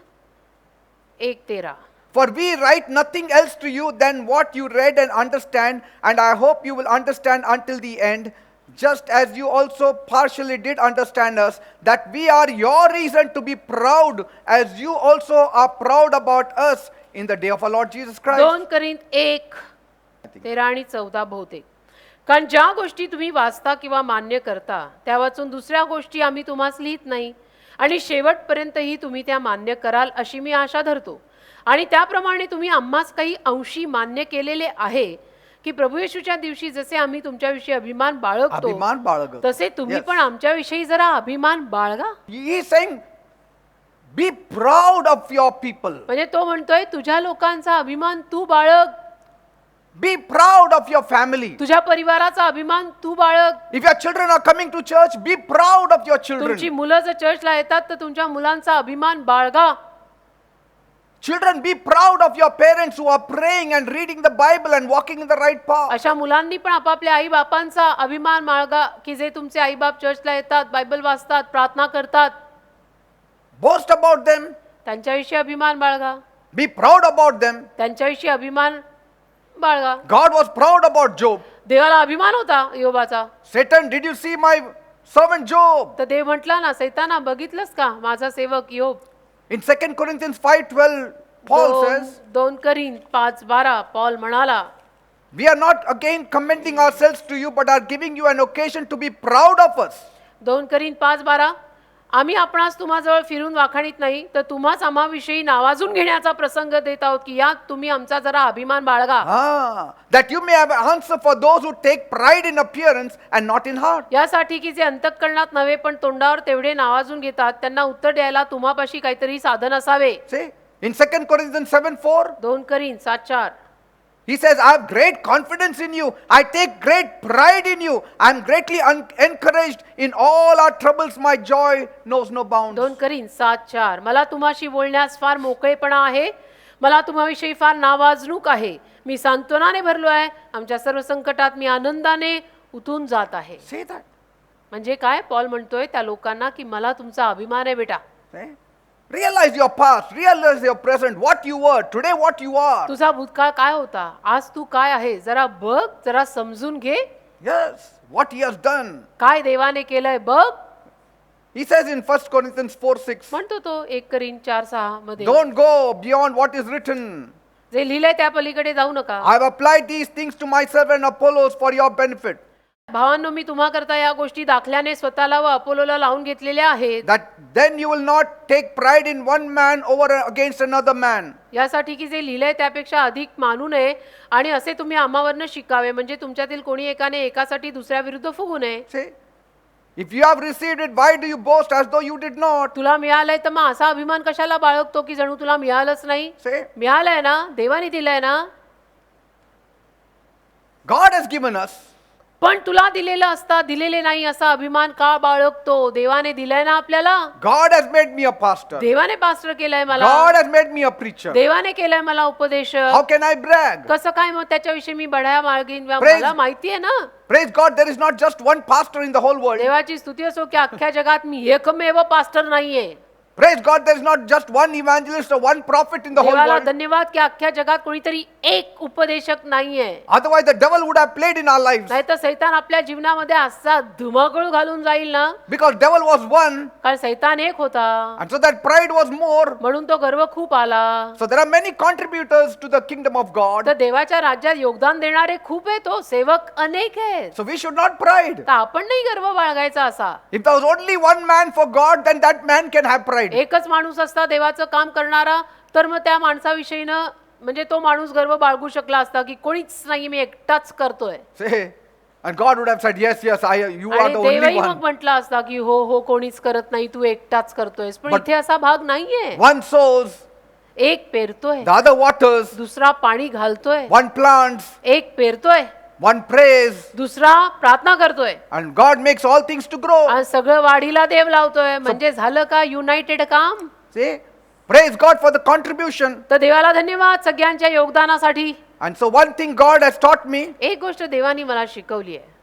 1:13. For we write nothing else to you than what you read and understand, and I hope you will understand until the end, just as you also partially did understand us, that we are your reason to be proud, as you also are proud about us in the day of our Lord Jesus Christ. 2 Corinth 1:13 आणि 14 बहुतेक. कारण ज्या गोष्टी तुम्ही वाचता किंवा मान्य करता त्या वाचून दुसऱ्या गोष्टी आम्ही तुम्हाला लिहित नाही आणि शेवटपर्यंतही तुम्ही त्या मान्य कराल अशी मी आशा धरतो. आणि त्याप्रमाणे तुम्ही आम्हास काही अंशी मान्य केलेले आहे की प्रभू येशूच्या दिवशी जसे आम्ही तुमच्याविषयी अभिमान बाळगतो अभिमान बाळगतो. तसे तुम्ही Yes. पण आमच्याविषयी जरा अभिमान बाळगा. He is saying, be proud of your people. म्हणजे तो म्हणतोय तुझ्या लोकांचा अभिमान तू बाळग, Be proud of your family. तुझ्या परिवाराचा अभिमान तू बाळग. If your children are coming to church, be proud of your तुमची children. मुलं जर चर्चला येतात तर तुमच्या मुलांचा अभिमान बाळगा. Children, be proud of your parents who are praying and reading the Bible and walking in the right path. अशा मुलांनी पण आपापल्या आई बापांचा अभिमान बाळगा की जे तुमचे आई बाप चर्चला येतात, बायबल वाचतात, प्रार्थना करतात. Boast about them. त्यांच्याविषयी अभिमान बाळगा, Be proud about them. त्यांच्याविषयी अभिमान बाळगा. God was proud about Job. देवाला अभिमान होता योबाचा. Satan, did you see my servant Job? तर देव म्हटला ना, सैताना बघितलंस का माझा सेवक योब. In 2 Corinthians 5:12, Paul says, 2 Corinth 5:12 Paul म्हणाला, we are not again commending ourselves to you, but are giving you an occasion to be proud of us. 2 Corinth 5:12 आम्ही आपणास तुम्हाजवळ फिरून वाखाणीत नाही तर तुम्हाच आम्हाविषयी नावाजून घेण्याचा प्रसंग देत आहोत की यात तुम्ही आमचा जरा अभिमान बाळगा. That you may have answer for those who take pride in appearance and not in heart. यासाठी की जे अंतःकरणात नव्हे पण तोंडावर तेवढे नावाजून घेतात त्यांना उत्तर द्यायला तुम्हापाशी काहीतरी साधन असावे. See, in 2 Corinthians 7:4, 2 Corinth 7:4 he says, I have great confidence in you. I take great pride in you. I am greatly encouraged in all our troubles. My joy knows no bounds. 2 Corinth 7:4 मला तुम्हाशी बोलण्यास फार मोकळेपणा आहे, मला तुम्हाविषयी फार नावाजणूक आहे, मी सांत्वनाने भरलो आहे, आमच्या सर्व संकटात मी आनंदाने उतून जात आहे. Say that. म्हणजे काय पॉल म्हणतोय त्या लोकांना की मला तुमचा अभिमान आहे बेटा. See? Realize your past, realize your present, what you were, today what you are. तुझा भूतकाळ काय होता, आज तू काय आहे, जरा बघ, जरा समजून घे. Yes, what he has done. काय देवाने केलंय बघ. He says in 1 Corinthians 4:6, म्हणतो तो 1 करिंथ 4:6 मध्ये, don't go beyond what is written. जे लिहिलंय त्या पलीकडे जाऊ नका. I have applied these things to myself and Apollos for your benefit. भावांनो मी तुम्हा करता या गोष्टी दाखल्याने स्वतःला व अपोलोला लावून घेतलेल्या आहेत. That then you will not take pride in one man over against another man. यासाठी की जे लिहिलंय त्यापेक्षा अधिक मानू नये आणि असे तुम्ही आम्हावरनं शिकावे, म्हणजे तुमच्यातील कोणी एकाने एकासाठी दुसऱ्या विरुद्ध फुगू नये. See, if you have received it, why do you boast as though you did not? तुला मिळालंय तर मग असा अभिमान कशाला बाळगतो की जणू तुला मिळालंच नाही. See, मिळालंय ना, देवाने दिलंय ना. God has given us. पण तुला दिलेलं असता दिलेले नाही असा अभिमान का बाळगतो. देवाने दिलाय ना आपल्याला. God has made me a pastor. देवाने पास्टर केलंय मला. God has made me a preacher. देवाने केलंय मला उपदेशक. How can I brag? कसं काय मग त्याच्याविषयी मी बढाया मागीन. Praise- मला माहिती आहे ना. Praise God, there is not just one pastor in the whole world. देवाची स्तुती असो की अख्ख्या जगात मी एकमेव पास्टर नाहीये. Praise God, there is not just one evangelist or one prophet in the whole देवाला world. धन्यवाद की अख्ख्या जगात कोणीतरी एक उपदेशक नाहीये. Otherwise, the devil would have played in our lives. नाहीतर सैतान आपल्या जीवनामध्ये असा धुमाकूळ घालून जाईल ना, Because devil was one, कारण सैतान एक होता and so that pride was more. म्हणून तो गर्व खूप आला. So there are many contributors to the kingdom of God. तर देवाच्या राज्यात योगदान देणारे खूप आहेत, तो सेवक अनेक आहेत. So we should not pride. तर आपण नाही गर्व बाळगायचा असा. If there was only one man for God, then that man can have pride. एकच माणूस असता देवाचं काम करणारा, तर मग त्या माणसाविषयीनं म्हणजे तो माणूस गर्व बाळगू शकला असता की कोणीच नाही, मी एकटाच करतोय. Say, and God would have said, yes, yes, you are आणि the only देवही मग one. म्हटला असता की हो हो कोणीच करत नाही, तू एकटाच करतोयस. पण But- इथे असा भाग नाहीये. One sows, एक पेरतोय, the other waters, दुसरा पाणी घालतोय. one plants, एक पेरतोय, one prays, दुसरा प्रार्थना करतोय, and God makes all things to grow. आणि सगळं वाढीला देव लावतोय. म्हणजे झालं का युनाइटेड काम. See, praise God for the contribution. तर देवाला धन्यवाद सगळ्यांच्या योगदानासाठी. And so one thing God has taught me, एक गोष्ट देवानी मला शिकवली आहे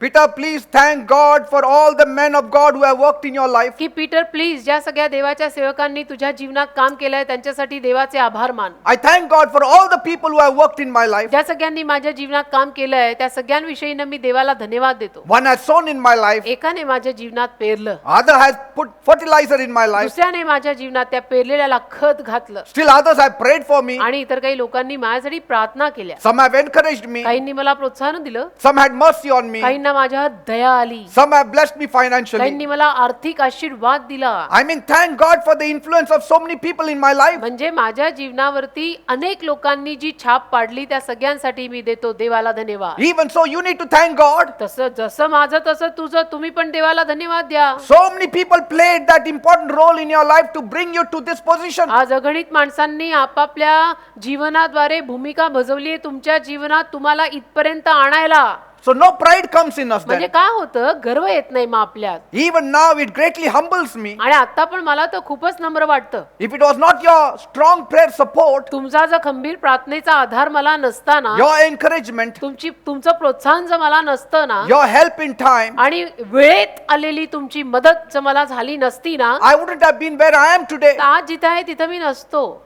Peter, please thank God for all the men of God who have worked in your life. की पीटर प्लीज, ज्या सगळ्या देवाच्या सेवकांनी तुझ्या जीवनात काम केलंय त्यांच्यासाठी देवाचे आभार मान. I thank God for all the people who have worked in my life. ज्या सगळ्यांनी माझ्या जीवनात काम केलंय त्या सगळ्यांविषयीनं मी देवाला धन्यवाद देतो. One has sown in my life, एकाने माझ्या जीवनात पेरलं, other has put fertilizer in my life, दुसऱ्याने माझ्या जीवनात त्या पेरलेल्याला खत घातलं, still others have prayed for me, आणि इतर काही लोकांनी माझ्यासाठी प्रार्थना केल्या. some have encouraged me, काहींनी मला प्रोत्साहन दिलं, some had mercy on me, काहींना माझ्यावर दया आली, some have blessed me financially. काहींनी मला आर्थिक आशीर्वाद दिला. I mean, thank God for the influence of so many people in my life. म्हणजे माझ्या जीवनावरती अनेक लोकांनी जी छाप पाडली त्या सगळ्यांसाठी मी देतो देवाला धन्यवाद. Even so, you need to thank God. तसं जसं माझं तसं तुझं, तुम्ही पण देवाला धन्यवाद द्या. So many people played that important role in your life to bring you to this position. आज अगणित माणसांनी आपापल्या जीवनाद्वारे भूमिका बजावली आहे तुमच्या जीवनात तुम्हाला इथपर्यंत आणायला. So no pride comes in us म्हणजे then. काय होतं, गर्व येत नाही मग आपल्यात. Even now, it greatly humbles me. आणि आता पण मला तर खूपच नम्र वाटतं. If it was not your strong prayer support, तुमचा जर खंबीर प्रार्थनेचा आधार मला नसताना, your encouragement, तुमचं प्रोत्साहन जर मला नसतं ना, your help in time, आणि वेळेत आलेली तुमची मदत जर मला झाली नसती ना, I wouldn't have been where I am today. तर आज जिथे आहे तिथं मी नसतो.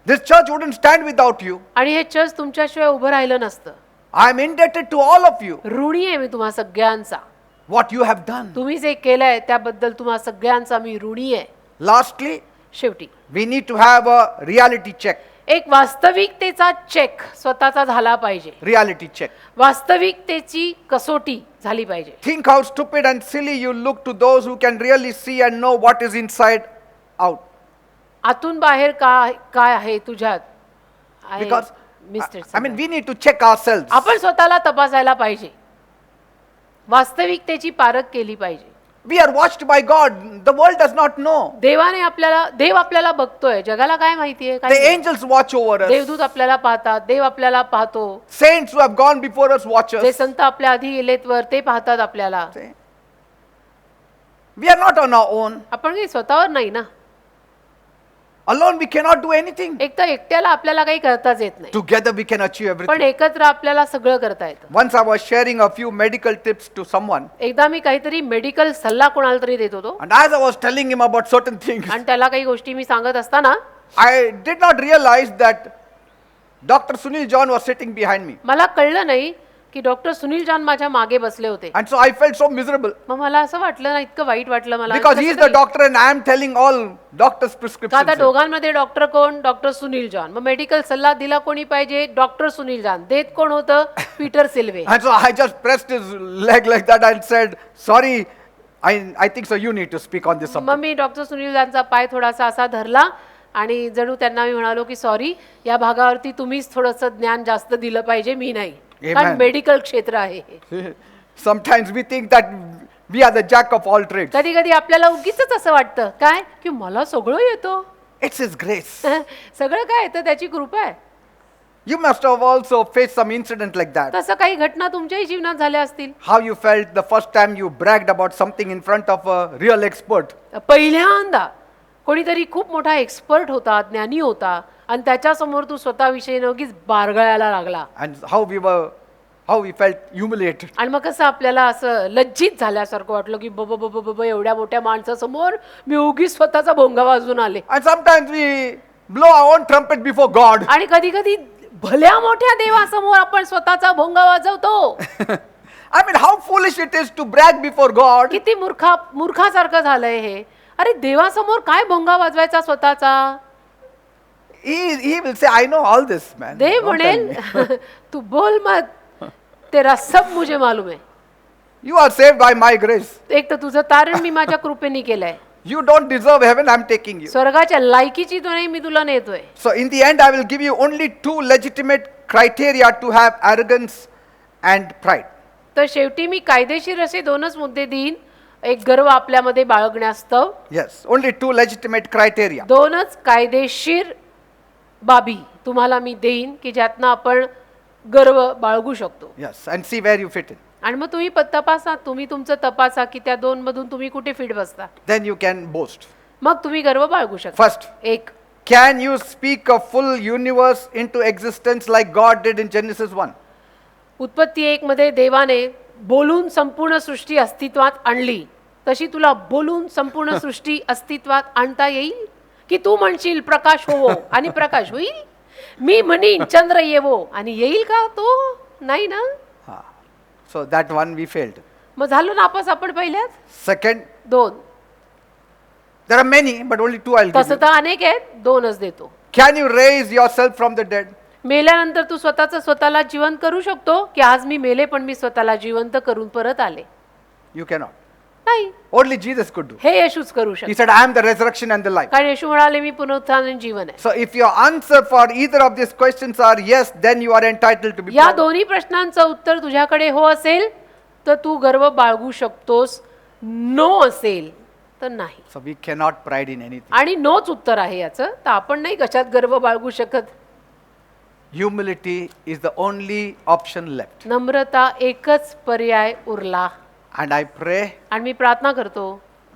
This church wouldn't stand without you. आणि हे चर्च तुमच्याशिवाय उभं राहिलं नसतं. I am indebted to all of you. ऋणी आहे मी तुम्हा सगळ्यांचा. What you have done. तुम्ही जे केलंय त्याबद्दल तुम्हा सगळ्यांचा मी ऋणी आहे. Lastly, शेवटी we need to have a reality check. एक वास्तविकतेचा चेक स्वतःचा झाला पाहिजे. Reality check. वास्तविकतेची कसोटी झाली पाहिजे. Think how stupid and silly you look to those who can really see and know what is inside out. आतून बाहेर काय आहे तुझ्यात. Because, mister I mean, we need to check ourselves. आपण स्वतःला तपासायला पाहिजे. वास्तविकतेची पारख केली पाहिजे. We are watched by God. The world does not know. देव आपल्याला बघतोय. जगाला काय माहितीये? The angels watch over us. देवदूत आपल्याला पाहतात. देव आपल्याला पाहतो. Saints who have gone before us watch जे us. संत आपल्या आधी गेलेत वर ते पाहतात आपल्याला. See? We are not on our own. आपण काही स्वतःवर नाही ना. Alone we cannot do anything. एक तर एकट्याला आपल्याला काही करताच येत नाही. Together we can achieve पण everything. एकत्र आपल्याला सगळं करता येतं. Once I was sharing a few medical tips to someone, एकदा मी काहीतरी मेडिकल सल्ला कोणाला तरी देत होतो, and as I was telling him about certain things, आणि त्याला काही गोष्टी मी सांगत असताना I did not realize that Dr. Sunil John was sitting behind me. मला कळलं नाही की डॉक्टर सुनील जान माझ्या मागे बसले होते. And so I felt so miserable. मग मला असं वाटलं ना, इतकं वाईट वाटलं मला. Because he is the doctor and I am telling all doctor's आता prescriptions. दोघांमध्ये डॉक्टर कोण? Doctor Sunil John. मग मेडिकल सल्ला दिला कोणी पाहिजे? Doctor Sunil John. देत कोण होतं? Peter सिल्वे. And so I just pressed his leg like that and said, sorry, I think so you need to speak on this subject. मग मी डॉक्टर सुनील जानचा पाय थोडासा असा धरला आणि जणू त्यांना मी म्हणालो की सॉरी, या भागावरती तुम्हीच थोडंसं ज्ञान जास्त दिलं पाहिजे, मी नाही. Amen. कारण मेडिकल क्षेत्र आहे हे. Sometimes we think that we are the jack of all trades. कधी कधी आपल्याला उगीच असं वाटतं काय की मला सगळं येतं. It's his grace. सगळं काय येतं त्याची कृपा आहे. You must have also faced some incident like that. तसं काही घटना तुमच्याही जीवनात झाल्या असतील. How you felt the first time you bragged about something in front of a real expert. पहिल्यांदा कोणीतरी खूप मोठा एक्सपर्ट होता, ज्ञानी होता, आणि त्याच्यासमोर तू स्वतःविषयी उगीच बारगळायला लागला. And how we were how we felt humiliated. आणि मग कसं आपल्याला असं लज्जित झाल्यासारखं वाटलं की बब बब बब एवढ्या मोठ्या माणसासमोर मी उगीच स्वतःचा भोंगा वाजून आले. And sometimes we blow our own trumpet before God. आणि कधी कधी भल्या मोठ्या देवासमोर आपण स्वतःचा भोंगा वाजवतो. I mean, how foolish it is to brag before God. किती मूर्खासारखं झालंय हे. अरे देवासमोर काय भोंगा वाजवायचा स्वतःचा. He will say, I know all this, man. Dev Don't tell म्हणेल me. तू बोल मत, तेरा सब मुझे मालूम है. You are saved by my grace. एक तर तुझं तारण मी माझ्या कृपेने केलंय. You don't deserve heaven, I'm taking you. स्वर्गाच्या लायकीची तू नाही, मी तुला नेतोय. So in the end, I will give you only two legitimate criteria to have arrogance and pride. तर शेवटी मी कायदेशीर असे दोनच मुद्दे देईन. एक गर्व आपल्यामध्ये बाळगण्यास्तव. Yes, only two legitimate criteria. दोनच कायदेशीर बाबी तुम्हाला मी देईन की ज्यातनं आपण गर्व बाळगू शकतो. Yes, and see where you fit in. आणि मग तुम्ही तपासा, तुम्ही तुमचं तपासा की त्या दोन मधून तुम्ही कुठे फिट बसता. Then you can boast. मग तुम्ही गर्व बाळगू शकता. First, एक, can you speak a full universe into existence like God did in Genesis 1? उत्पत्ती 1 मध्ये देवाने बोलून संपूर्ण सृष्टी अस्तित्वात आणली, तशी तुला बोलून संपूर्ण सृष्टी अस्तित्वात आणता येईल की तू म्हणशील प्रकाश होवो आणि प्रकाश होईल. मी म्हणीन चंद्र येवो आणि येईल का तो. नाही ना. So that one we failed. मग झालो नापास आपण पहिल्यात. Second, 2. there are many, but only two I'll give तसं you. तर अनेक आहेत, 2च देतो. Can you raise yourself from the dead? मेल्यानंतर तू स्वतःला जिवंत करू शकतो की आज मी मेले पण मी स्वतःला जिवंत करून परत आले. You cannot. नाही, Only Jesus could do. हे येशूच करू He शकतो. said, I am the resurrection and the life. कारण येशू म्हणाले मी पुनरुत्थान आणि जीवन आहे. So if your answer for either of these questions are yes, then you are entitled to be या proud. दोन्ही प्रश्नांचं उत्तर तुझ्याकडे हो असेल तर तू गर्व बाळगू शकतोस. नो असेल तर नाही. So we cannot pride in anything. आणि नोच उत्तर आहे याचं. तर आपण नाही कशात गर्व बाळगू शकत. Humility is the only option left. नम्रता एकच पर्याय उरला. And I pray आणि मी प्रार्थना करतो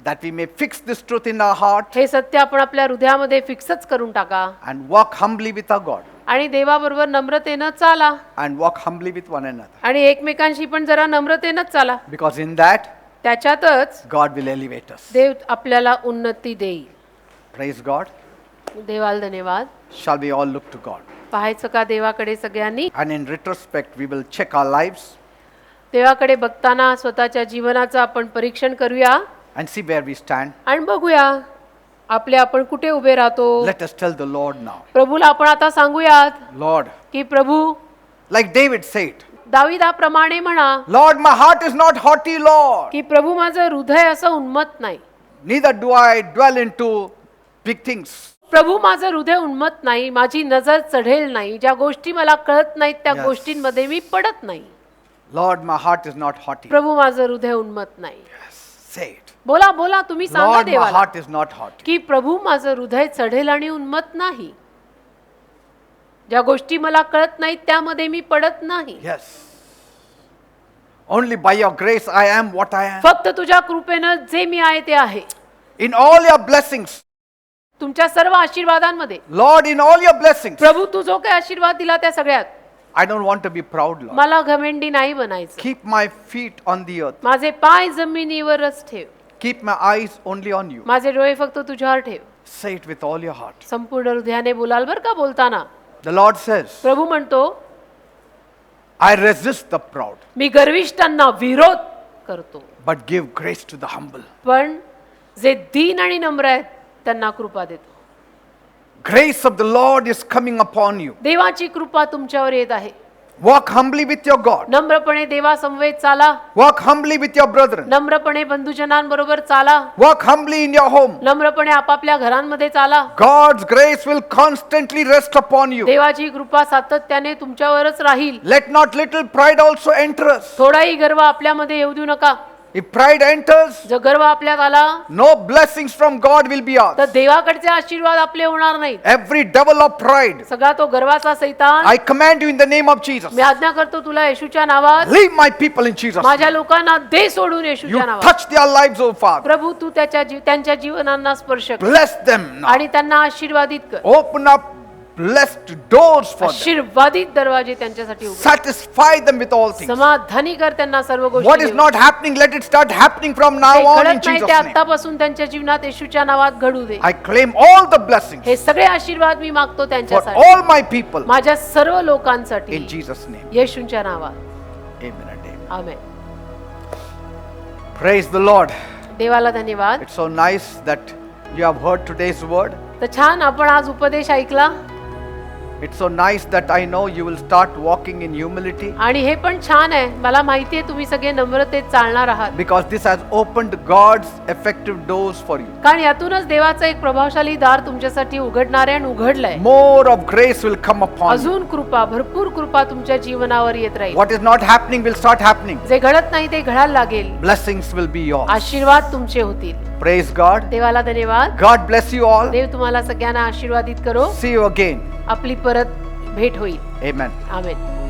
that we may fix this truth in our heart हे सत्य आपण आपल्या हृदयामध्ये फिक्सच करून टाका and walk humbly with our God आणि देवाबरोबर नम्रतेनं चाला and walk humbly with one another. आणि एकमेकांशी पण जरा नम्रतेनंच चाला. Because in that, त्याच्यातच God will elevate us. देव आपल्याला उन्नती देईल. Praise God. देवाला धन्यवाद. Shall we all look to God? पाहायचं का देवाकडे सगळ्यांनी. And in retrospect, we will check our lives देवाकडे बघताना स्वतःच्या जीवनाचं आपण परीक्षण करूया and see where we stand. आणि बघूया आपण कुठे उभे राहतो. Let us tell the Lord now. प्रभूला आपण आता सांगूयात Lord, की प्रभू, like David said, दाविदाप्रमाणे म्हणा Lord, my heart is not haughty, Lord. की प्रभू माझं हृदय असं उन्मत्त नाही. Neither do I dwell into big things. प्रभू माझं हृदय उन्मत्त नाही. माझी नजर चढेल नाही. ज्या गोष्टी मला कळत नाहीत त्या Yes. गोष्टींमध्ये मी पडत नाही. Lord, my heart is not haughty. प्रभू माझं हृदय उन्मत्त नाही. Say it. बोला बोला तुम्ही सांगा Lord, my देवाला heart is not haughty. की प्रभू माझं हृदय चढेल आणि उन्मत्त नाही. ज्या गोष्टी मला कळत नाहीत त्यामध्ये मी पडत नाही. Yes. Only by your grace I am what I am. फक्त तुझ्या कृपेनं जे मी आहे ते आहे. In all your blessings, तुमच्या सर्व आशीर्वादांमध्ये Lord, in all your blessings, प्रभू तू जो काही आशीर्वाद दिला त्या सगळ्यात I don't want to be proud, Lord. मला घमेंडी नाही बनायचं. Keep my feet on the earth. माझे पाय जमिनीवरच ठेव. Keep my eyes only on you. माझे डोळे फक्त तुझ्यावर ठेव. Say it with all your heart. संपूर्ण हृदयाने बोलाल बर का बोलताना. The Lord says, प्रभू म्हणतो I resist the proud, मी गर्विष्ठांना विरोध करतो but give grace to the humble. पण जे दीन आणि नम्र आहेत त्यांना कृपा देतो. Grace of the Lord is coming upon you. देवाची कृपा तुमच्यावर येत आहे. Walk humbly with your God. नम्रपणे देवासमवेत चाला. Walk humbly with your brethren. नम्रपणे बंधुजनांबरोबर चाला. Walk humbly in your home. नम्रपणे आपापल्या घरांमध्ये चाला. God's grace will constantly rest upon you. देवाची कृपा सातत्याने तुमच्यावरच राहील. Let not little pride also enter us. थोडाही गर्व आपल्यामध्ये येऊ देऊ नका. If pride enters, जर गर्व आपल्यात आला no blessings from God will be तर ours. देवाकडचे आशीर्वाद आपले होणार नाहीत. Every devil of pride, सगळा तो गर्वाचा सैतान I command you in the name of Jesus. मी आज्ञा करतो तुला येशूच्या नावात. Leave my people in Jesus. माझ्या लोकांना दे सोडून You येशूच्या नावात. touch their lives, O Father. प्रभू तू त्यांच्या जीवनांना स्पर्श कर Bless them now. आणि त्यांना आशीर्वादित कर. Open up blessed doors for them. आशीर्वादित दरवाजे त्यांच्यासाठी उघड. Satisfy them with all things. समाधानी कर त्यांना सर्व What गोष्टी is देऊन. not happening, let it start happening from now काही on in घडत नाही Jesus' ते name. आतापासून त्यांच्या जीवनात येशूच्या नावात घडू दे. I claim all the blessings हे सगळे आशीर्वाद मी मागतो for त्यांच्यासाठी, all my people माझ्या सर्व लोकांसाठी in Jesus' name. येशूच्या नावात. Amen and amen. Amen. Praise the Lord. देवाला धन्यवाद. It's so nice that you have heard today's word. तर छान आपण आज उपदेश ऐकला It's so nice that I know you will start walking in humility आणि हे पण छान आहे, मला माहिती आहे तुम्ही सगळे नम्रतेत चालणार आहात, because this has opened God's effective doors for you. कारण यातूनच देवाचं एक प्रभावशाली दार तुमच्यासाठी उघडणार आहे आणि उघडलंय. More of grace will come upon you. अजून कृपा, भरपूर कृपा तुमच्या जीवनावर येत राहील. What is not happening will start happening. जे घडत नाही ते घडायला लागेल. Blessings will be yours. आशीर्वाद तुमचे होतील. Praise God. देवाला धन्यवाद. God bless you all. देव तुम्हाला सगळ्यांना आशीर्वादित करो. See you again. आपली परत भेट होईल. Amen. आमेन.